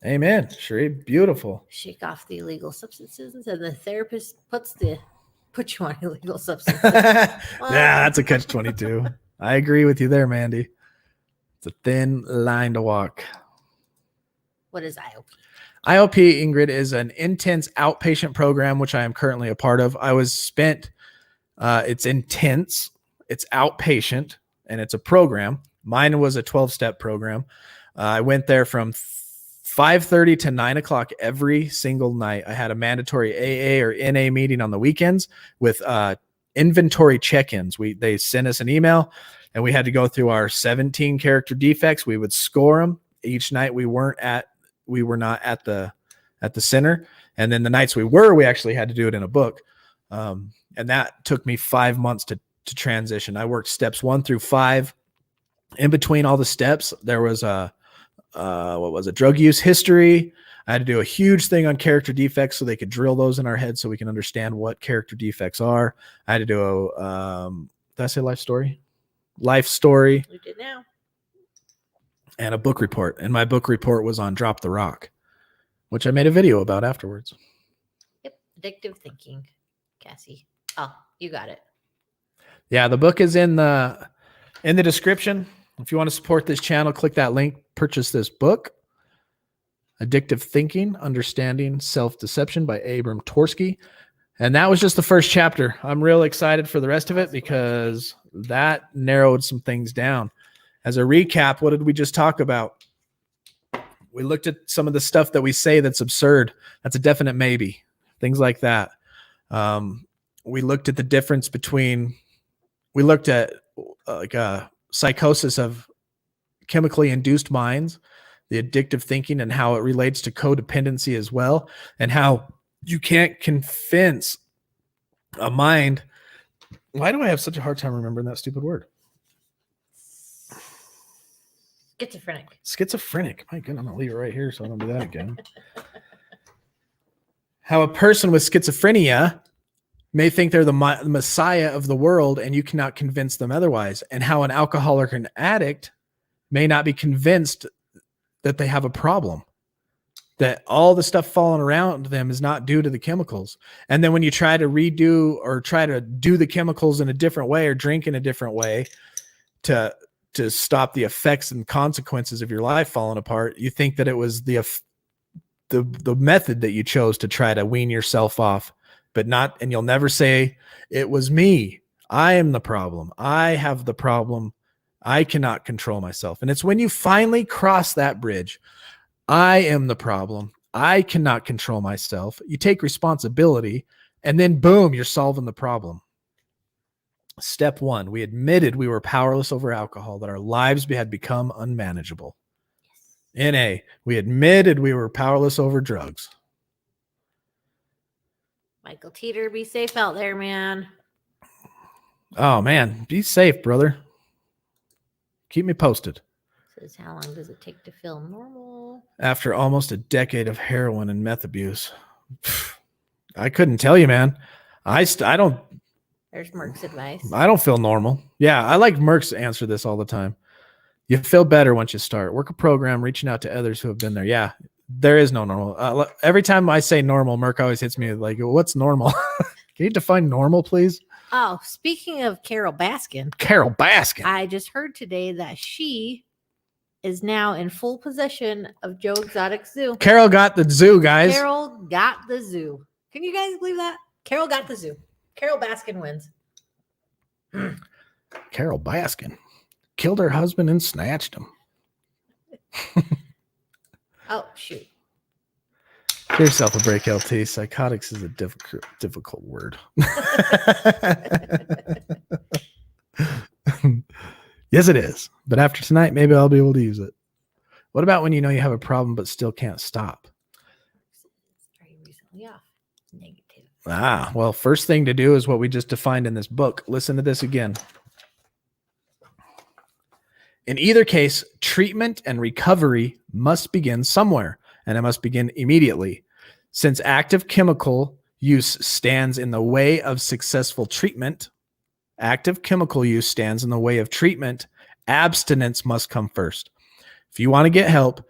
Amen. Sheree, beautiful. Shake off the illegal substances, and the therapist put you on illegal substances. Yeah, that's a catch-22. I agree with you there, Mandy. It's a thin line to walk. What is IOP? IOP, Ingrid, is an intense outpatient program, which I am currently a part of. It's intense, it's outpatient, and it's a program. Mine was a 12-step program. I went there from 5:30 to 9 o'clock every single night. I had a mandatory AA or NA meeting on the weekends with inventory check-ins. They sent us an email, and we had to go through our 17 character defects. We would score them each night. We were not at the center, and then the nights we actually had to do it in a book. And that took me 5 months to transition. I worked steps 1 through 5. In between all the steps, there was a drug use history. I had to do a huge thing on character defects so they could drill those in our heads so we can understand what character defects are. I had to do did I say life story? Life story. We did now. And a book report. And my book report was on Drop the Rock, which I made a video about afterwards. Yep. Addictive Thinking, Cassie. Oh, you got it. Yeah, the book is in the description. If you want to support this channel, click that link, purchase this book, Addictive Thinking Understanding Self-Deception by Abram Tversky. And that was just the first chapter. I'm real excited for the rest of it because that narrowed some things down. As a recap, what did we just talk about? We looked at some of the stuff that we say that's absurd. That's a definite maybe. Things like that. We looked at the difference between, we looked at psychosis of chemically induced minds, the addictive thinking, and how it relates to codependency as well, and how you can't convince a mind. Why do I have such a hard time remembering that stupid word? Schizophrenic. My goodness, I'm gonna leave it right here so I don't do that again. How a person with schizophrenia may think they're the messiah of the world and you cannot convince them otherwise. And how an alcoholic or an addict may not be convinced that they have a problem, that all the stuff falling around them is not due to the chemicals. And then when you try to redo or try to do the chemicals in a different way or drink in a different way to stop the effects and consequences of your life falling apart, you think that it was the method that you chose to try to wean yourself off. But not, and you'll never say, it was me. I am the problem. I have the problem. I cannot control myself. And it's when you finally cross that bridge, I am the problem. I cannot control myself. You take responsibility, and then boom, you're solving the problem. Step 1, we admitted we were powerless over alcohol, that our lives had become unmanageable. NA, we admitted we were powerless over drugs. Michael Teeter, be safe out there, man. Oh, man. Be safe, brother. Keep me posted. Says, how long does it take to feel normal? After almost a decade of heroin and meth abuse. I couldn't tell you, man. I don't. There's Merck's advice. I don't feel normal. Yeah, I like Merck's answer this all the time. You feel better once you start. Work a program, reaching out to others who have been there. Yeah. There is no normal. Every time I say normal, Merck always hits me like, what's normal? Can you define normal, please? Oh, speaking of Carol Baskin. I just heard today that she is now in full possession of Joe Exotic Zoo. Carol got the zoo, guys. Carol got the zoo. Can you guys believe that? Carol got the zoo. Carol Baskin wins. Carol Baskin killed her husband and snatched him. Oh, shoot. Give yourself a break, LT. Psychotics is a difficult word. Yes, it is. But after tonight, maybe I'll be able to use it. What about when you know you have a problem but still can't stop? Very recently off. Negative. Well, first thing to do is what we just defined in this book. Listen to this again. In either case, treatment and recovery must begin somewhere, and it must begin immediately. Since active chemical use stands in the way of successful treatment, active chemical use stands in the way of treatment Abstinence must come first. If you want to get help,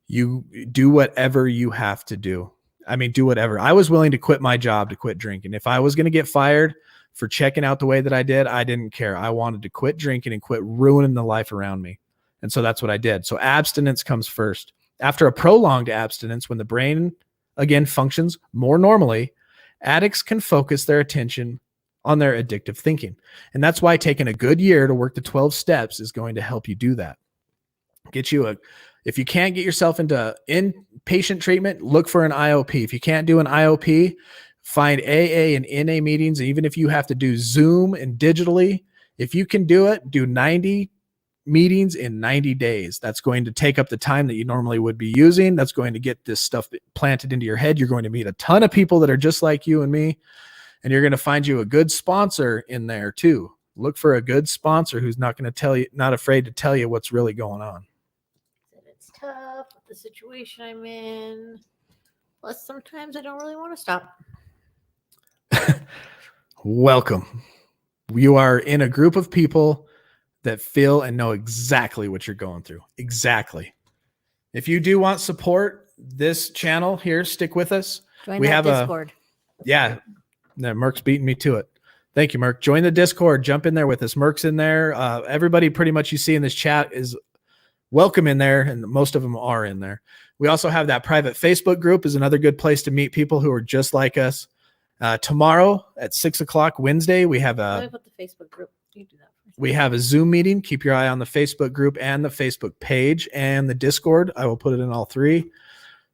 you do whatever you have to do. I mean, do whatever. I was willing to quit my job to quit drinking. If I was going to get fired for checking out the way that I did, I didn't care. I wanted to quit drinking and quit ruining the life around me. And so that's what I did. So abstinence comes first. After a prolonged abstinence, when the brain again functions more normally, addicts can focus their attention on their addictive thinking. And that's why taking a good year to work the 12 steps is going to help you do that. If you can't get yourself into inpatient treatment, look for an IOP. If you can't do an IOP, find AA and NA meetings. Even if you have to do Zoom and digitally, if you can do it, do 90 meetings in 90 days. That's going to take up the time that you normally would be using. That's going to get this stuff planted into your head. You're going to meet a ton of people that are just like you and me, and you're going to find you a good sponsor in there too. Look for a good sponsor who's not going to tell you, not afraid to tell you what's really going on. It's tough with the situation I'm in. Plus, sometimes I don't really want to stop. Welcome. You are in a group of people that feel and know exactly what you're going through. Exactly. If you do want support, this channel here, stick with us. Join We that have Discord. Yeah. No, Merck's beating me to it. Thank you, Merck. Join the Discord. Jump in there with us. Merck's in there. Everybody pretty much you see in this chat is welcome in there, and most of them are in there. We also have that private Facebook group is another good place to meet people who are just like us. Tomorrow at 6:00 Wednesday, we have Let me put the Facebook group. You do that first. we have a Zoom meeting. Keep your eye on the Facebook group and the Facebook page and the Discord. I will put it in all three.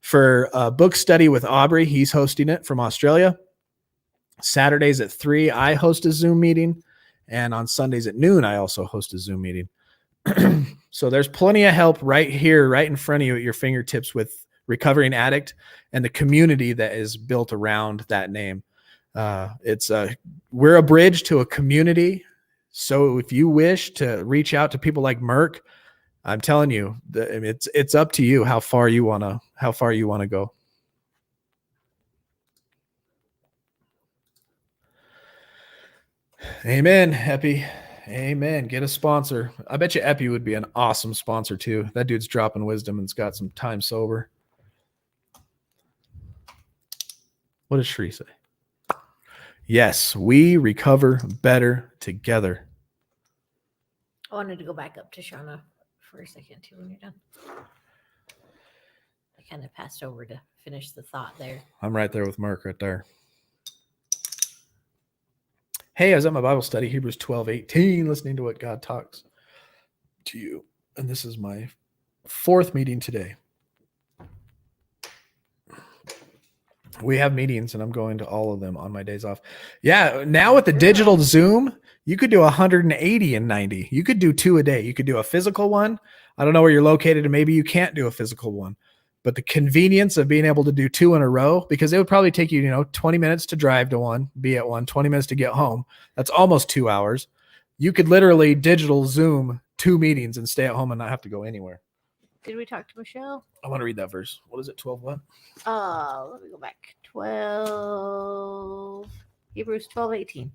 For a book study with Aubrey, he's hosting it from Australia. Saturdays at 3, I host a Zoom meeting. And on Sundays at noon, I also host a Zoom meeting. So there's plenty of help right here, right in front of you at your fingertips with Recovering Addict and the community that is built around that name. We're a bridge to a community. So if you wish to reach out to people like Merck, I'm telling you, it's up to you how far you want to go. Amen, Epi. Amen. Get a sponsor. I bet you Epi would be an awesome sponsor too. That dude's dropping wisdom and's got some time sober. What does Shri say? Yes, we recover better together. I wanted to go back up to Shauna for a second too when you're done. I kind of passed over to finish the thought there. I'm right there with Mark right there. Hey, I was at my Bible study, Hebrews 12:18, listening to what God talks to you. And this is my 4th meeting today. We have meetings, and I'm going to all of them on my days off. Yeah, now with the digital Zoom, you could do 180 in 90. You could do 2 a day. You could do a physical one. I don't know where you're located, and maybe you can't do a physical one. But the convenience of being able to do 2 in a row, because it would probably take you, 20 minutes to drive to one, be at one, 20 minutes to get home. That's almost 2 hours. You could literally digital Zoom 2 meetings and stay at home and not have to go anywhere. Did we talk to Michelle? I want to read that verse. What is it? 12 what? Let me go back. 12. Hebrews 12:18.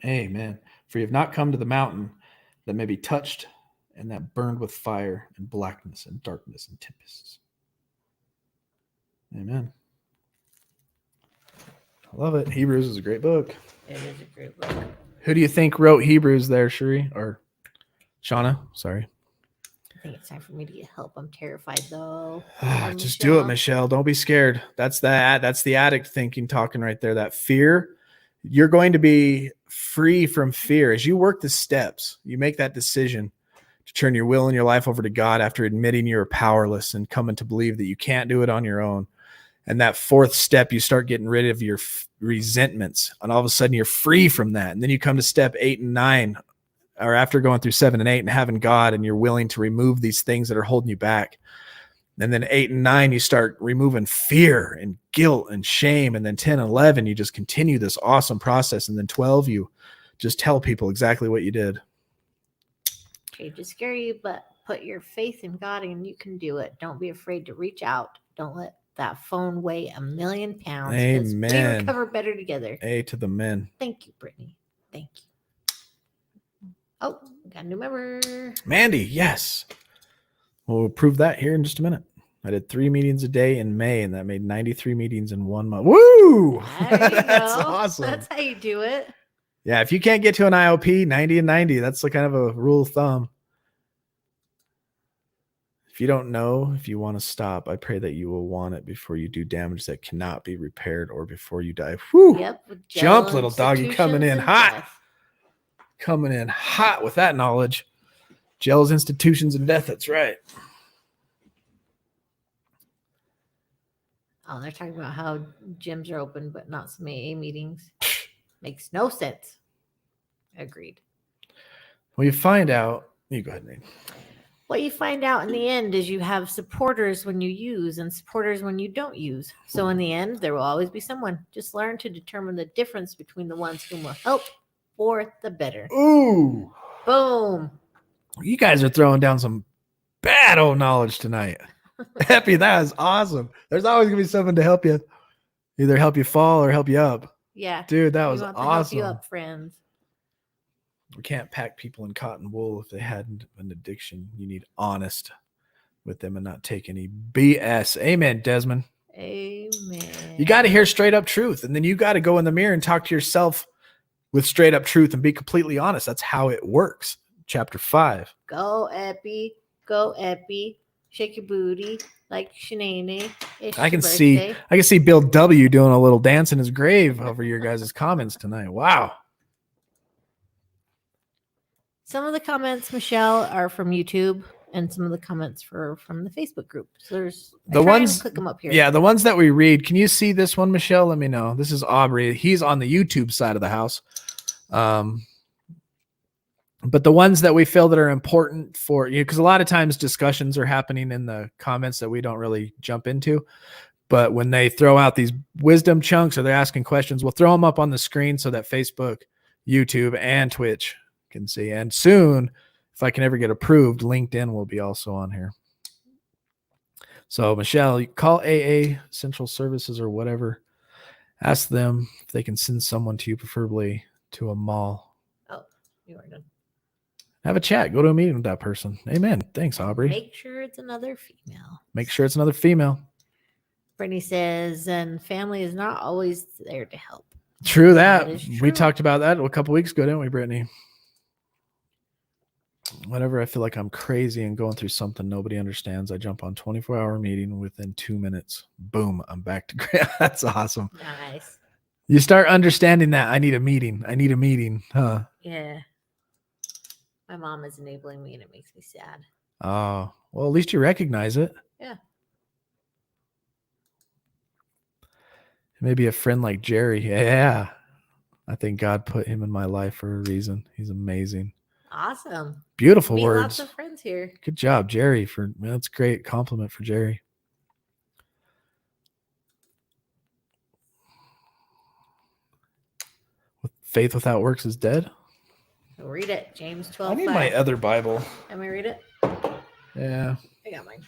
Amen. For you have not come to the mountain that may be touched and that burned with fire and blackness and darkness and tempests. Amen. I love it. Hebrews is a great book. It is a great book. Who do you think wrote Hebrews there, Shuri? Or Shauna? Sorry. I think it's time for me to get help. I'm terrified though. Just do it, Michelle. Don't be scared. That's the addict thinking talking right there. That fear. You're going to be free from fear. As you work the steps, you make that decision to turn your will and your life over to God after admitting you're powerless and coming to believe that you can't do it on your own. And that 4th step, you start getting rid of your resentments. And all of a sudden you're free from that. And then you come to step 8 and 9, or after going through 7 and 8 and having God, and you're willing to remove these things that are holding you back. And then 8 and 9, you start removing fear and guilt and shame. And then 10 and 11, you just continue this awesome process. And then 12, you just tell people exactly what you did. Okay, just scare you, but put your faith in God and you can do it. Don't be afraid to reach out. Don't let that phone weigh 1,000,000 pounds. 'Cause we Amen. recover better together. A to the men. Thank you, Brittany. Thank you. Oh, got a new member. Mandy, yes. We'll prove that here in just a minute. I did 3 meetings a day in May, and that made 93 meetings in 1 month. Woo! There you That's go. awesome. That's how you do it. Yeah, if you can't get to an IOP, 90 and 90, that's like kind of a rule of thumb. If you don't know if you want to stop, I pray that you will want it before you do damage that cannot be repaired or before you die. Whew. Yep. with Jump, jail little doggy, coming in institutions and hot. death. Coming in hot with that knowledge. Jails, institutions, and death. That's right. Oh, they're talking about how gyms are open, but not some AA meetings. Makes no sense. Agreed. Well, you find out. You go ahead, Nate. What you find out in the end is you have supporters when you use and supporters when you don't use. So in the end, there will always be someone. Just learn to determine the difference between the ones whom will help for the better. Ooh. Boom. You guys are throwing down some bad old knowledge tonight. Happy, that is awesome. There's always gonna be something to help you, either help you fall or help you up. Yeah. Dude, that We was want to help you awesome. up, friends. We can't pack people in cotton wool if they had an addiction. You need honest with them and not take any BS. Amen, Desmond. Amen. You got to hear straight up truth, and then you got to go in the mirror and talk to yourself with straight up truth and be completely honest. That's how it works. Chapter 5. Go Epi. Go Epi. Shake your booty like Shanae. It's I can your see birthday. Bill W doing a little dance in his grave over your guys' comments tonight. Wow. Some of the comments, Michelle, are from YouTube, and some of the comments are from the Facebook group. So there's The I try and ones- click them up here. Yeah, the ones that we read. Can you see this one, Michelle? Let me know. This is Aubrey. He's on the YouTube side of the house. But the ones that we feel that are important for you, because a lot of times discussions are happening in the comments that we don't really jump into. But when they throw out these wisdom chunks or they're asking questions, we'll throw them up on the screen so that Facebook, YouTube, and Twitch can see. And soon, if I can ever get approved, LinkedIn will be also on here. So, Michelle, you call AA Central Services or whatever. Ask them if they can send someone to you, preferably to a mall. Oh, you are done. Have a chat. Go to a meeting with that person. Amen. Thanks, Aubrey. Make sure it's another female. Make sure it's another female. Brittany says, and family is not always there to help. True that. That is We true. talked about that a couple weeks ago, didn't we, Brittany? Whenever I feel like I'm crazy and going through something nobody understands, I jump on 24-hour meeting. Within 2 minutes, boom, I'm back to That's awesome. Nice. You start understanding that I need a meeting, huh? Yeah. My mom is enabling me and it makes me sad. Oh, well, at least you recognize it. Yeah. Maybe a friend like Jerry. Yeah. I think God put him in my life for a reason. He's amazing. Awesome. Beautiful Meet words. lots of friends here. Good job, Jerry. That's a great compliment for Jerry. Faith without works is dead. Read it. James 12. I need my other Bible. Let me read it. Yeah. I got mine.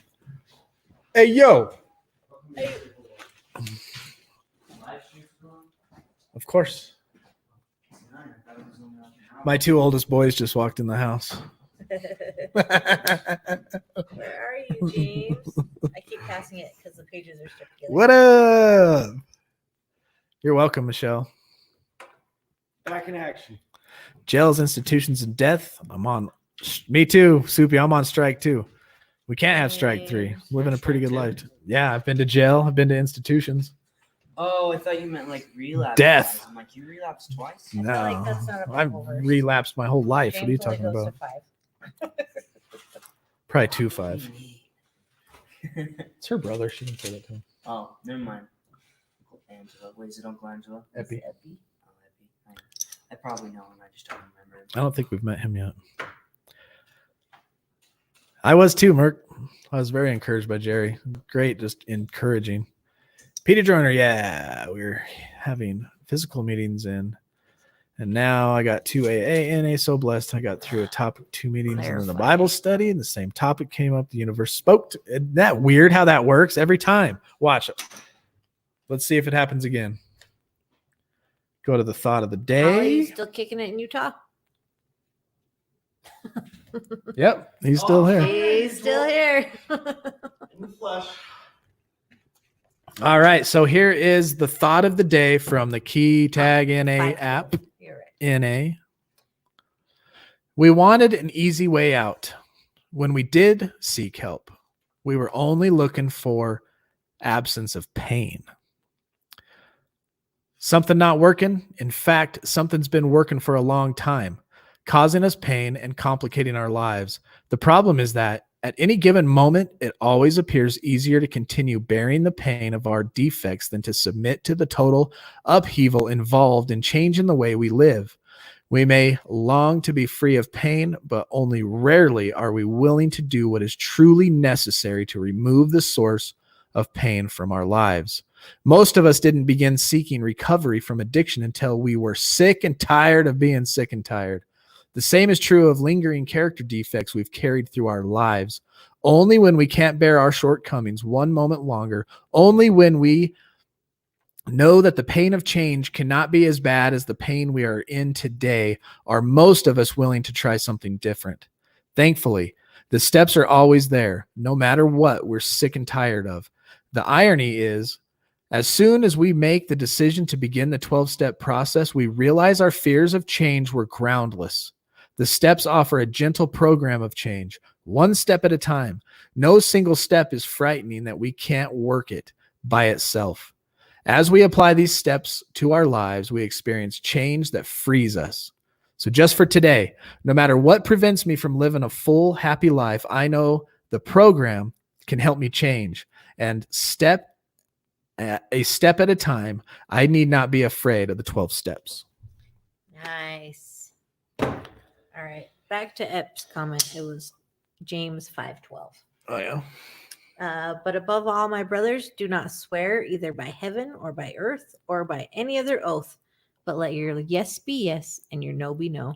Hey, yo. Of course. My 2 oldest boys just walked in the house. Where are you, James? I keep passing it because the pages are stuck together. What up? You're welcome, Michelle. Back in action. Jails, institutions, and death. I'm on. Me too, Soupy. I'm on strike 2. We can't have strike 3. Living a pretty good life. Yeah, I've been to jail. I've been to institutions. Oh, I thought you meant like relapse. Death. twice. I'm like, you relapsed twice? No, like that's not a I've Bible verse. relapsed my whole life. James What are you only talking goes about? to 5. Probably 2-5. It's her brother. She didn't say that to him. Oh, never mind. Uncle Angela. Wait, is it Uncle Angela? Epi. Oh, Epi. I probably know him. I just don't remember. I don't think we've met him yet. I was too, Merc. I was very encouraged by Jerry. Great, just encouraging. Peter Joyner, yeah, we were having physical meetings in And now I got 2 AA, NA, so blessed. I got through a topic, 2 meetings, and then the Clarify. Bible study, and the same topic came up. The universe spoke. Isn't that weird how that works every time? Watch it. Let's see if it happens again. Go to the thought of the Holly, you day. still kicking it in Utah? Yep, he's still here. He's still here. In the flesh. All right, so here is the thought of the day from the Key Tag NA 512. app. You're right. NA. We wanted an easy way out. When we did seek help, we were only looking for absence of pain. Something not working? In fact, something's been working for a long time, causing us pain and complicating our lives. The problem is that at any given moment, it always appears easier to continue bearing the pain of our defects than to submit to the total upheaval involved in changing the way we live. We may long to be free of pain, but only rarely are we willing to do what is truly necessary to remove the source of pain from our lives. Most of us didn't begin seeking recovery from addiction until we were sick and tired of being sick and tired. The same is true of lingering character defects we've carried through our lives. Only when we can't bear our shortcomings one moment longer, only when we know that the pain of change cannot be as bad as the pain we are in today, are most of us willing to try something different. Thankfully, the steps are always there, no matter what we're sick and tired of. The irony is, as soon as we make the decision to begin the 12-step process, we realize our fears of change were groundless. The steps offer a gentle program of change, one step at a time. No single step is frightening that we can't work it by itself. As we apply these steps to our lives, we experience change that frees us. So just for today, no matter what prevents me from living a full, happy life, I know the program can help me change. And a step at a time, I need not be afraid of the 12 steps. Nice. All right. Back to Ep's comment. It was James 5:12. Oh, yeah. But above all, my brothers, do not swear either by heaven or by earth or by any other oath, but let your yes be yes and your no be no,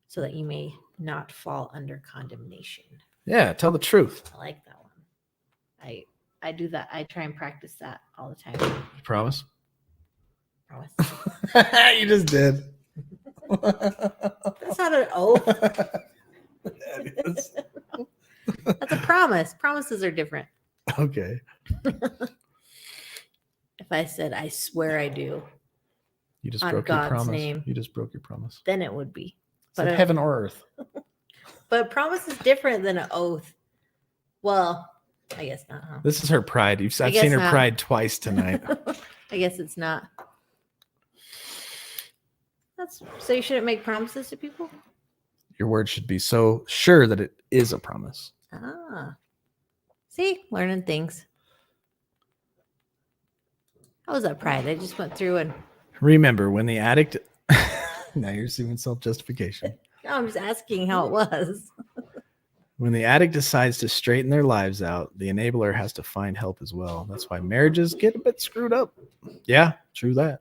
so that you may not fall under condemnation. Yeah, tell the truth. I like that one. I do that. I try and practice that all the time. You promise? Promise. You just did. That's not an oath. That is. That's a promise. Promises are different. Okay. If I said, I swear I do, You just On broke God's your promise. name. You just broke your promise. then it would be. It's like But heaven or earth. But a promise is different than an oath. Well, I guess not, huh? This is her pride. I've I guess seen her not. pride twice tonight. I guess it's not. So you shouldn't make promises to people? Your word should be so sure that it is a promise. Ah. See, learning things. How was that pride? I just went through and Remember, when the addict... Now you're doing self-justification. I'm just asking how it was. When the addict decides to straighten their lives out, the enabler has to find help as well. That's why marriages get a bit screwed up. Yeah, true that.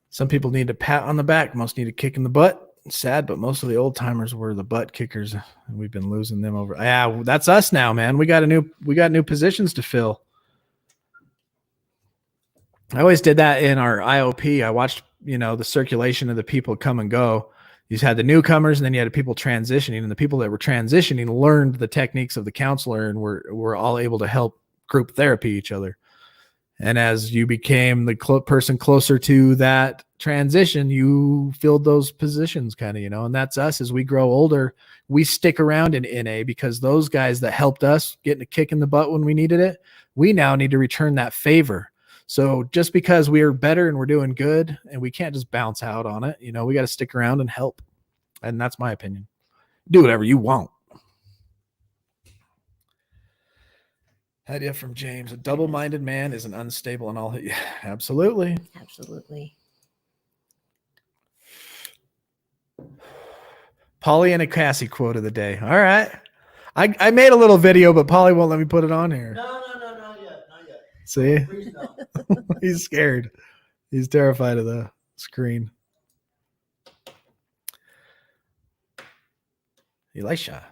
Some people need a pat on the back. Most need a kick in the butt. Sad, but most of the old timers were the butt kickers, and we've been losing them over. Yeah, that's us now, man. We got new positions to fill. I always did that in our IOP. I watched, the circulation of the people come and go. You had the newcomers, and then you had the people transitioning, and the people that were transitioning learned the techniques of the counselor and were all able to help group therapy each other. And as you became the person closer to that transition, you filled those positions kind of, and that's us. As we grow older, we stick around in NA because those guys that helped us getting a kick in the butt when we needed it, we now need to return that favor. So just because we're better and we're doing good and we can't just bounce out on it, we got to stick around and help. And that's my opinion. Do whatever you want. Idea from James. A double-minded man is an unstable in all. Yeah, absolutely. Absolutely. Polly and a Cassie quote of the day. All right. I made a little video, but Polly won't let me put it on here. No, not yet. See? Please no. He's scared. He's terrified of the screen. Alicia.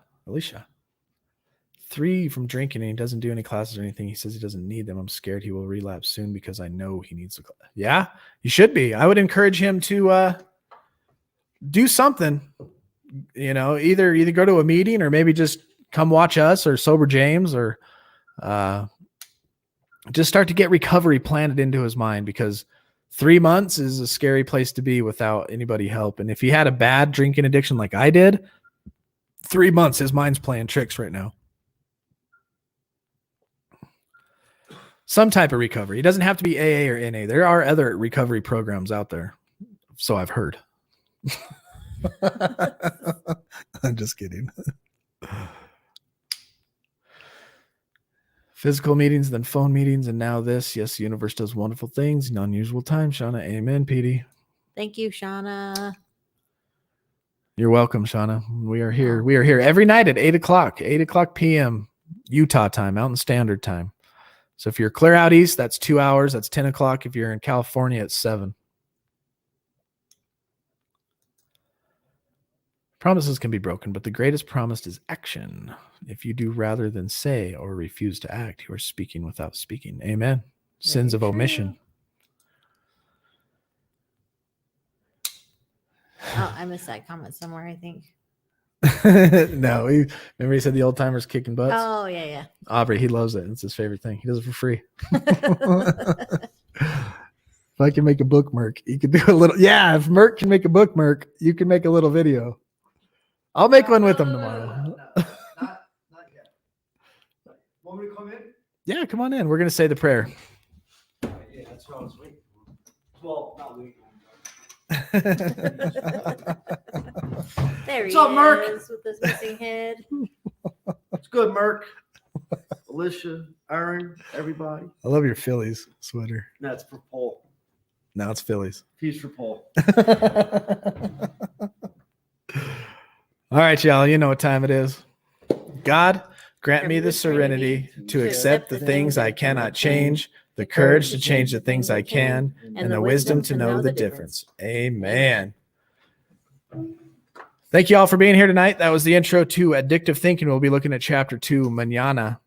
3 from drinking, and he doesn't do any classes or anything. He says he doesn't need them. I'm scared he will relapse soon because I know he needs a class. Yeah, you should be. I would encourage him to do something. You know, either go to a meeting or maybe just come watch us or Sober James, or just start to get recovery planted into his mind, because 3 months is a scary place to be without anybody help. And if he had a bad drinking addiction like I did, 3 months, his mind's playing tricks right now. Some type of recovery. It doesn't have to be AA or NA. There are other recovery programs out there. So I've heard. I'm just kidding. Physical meetings, then phone meetings, and now this. Yes, the universe does wonderful things in unusual times, Shauna. Amen, Petey. Thank you, Shauna. You're welcome, Shauna. We are here. We are here every night at 8 o'clock p.m. Utah time, Mountain Standard Time. So if you're clear out east, that's 2 hours. That's 10 o'clock. If you're in California, it's 7. Promises can be broken, but the greatest promise is action. If you do rather than say or refuse to act, you are speaking without speaking. Amen. Sins of omission. Oh, I missed that comment somewhere, I think. No, remember he said the old timers kicking butts? Oh, yeah. Aubrey, he loves it. It's his favorite thing. He does it for free. If I can make a bookmark, you could do a little. Yeah, if Merc can make a bookmark, you can make a little video. I'll make one with him tomorrow. No, not yet. Want me to come in? Yeah, come on in. We're going to say the prayer. Yeah, that's what I was waiting for. Well, not waiting. There What's he up, Merc? is with this missing head. It's good, Merc. Alicia, Aaron, everybody. I love your Phillies sweater. That's for Paul. Now it's Phillies. He's for Paul. All right, y'all. You know what time it is. God, grant me the serenity to accept the things I cannot change, the courage to change the things I can, and the wisdom to know the difference. Amen. Thank you all for being here tonight. That was the intro to Addictive Thinking. We'll be looking at chapter 2, Mañana.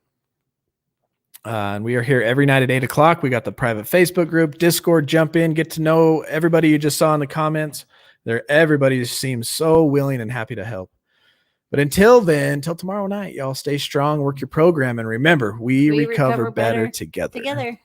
And we are here every night at 8 o'clock. We got the private Facebook group, Discord. Jump in, get to know everybody you just saw in the comments. Everybody seems so willing and happy to help. But until then, until tomorrow night, y'all stay strong, work your program, and remember, we recover better together.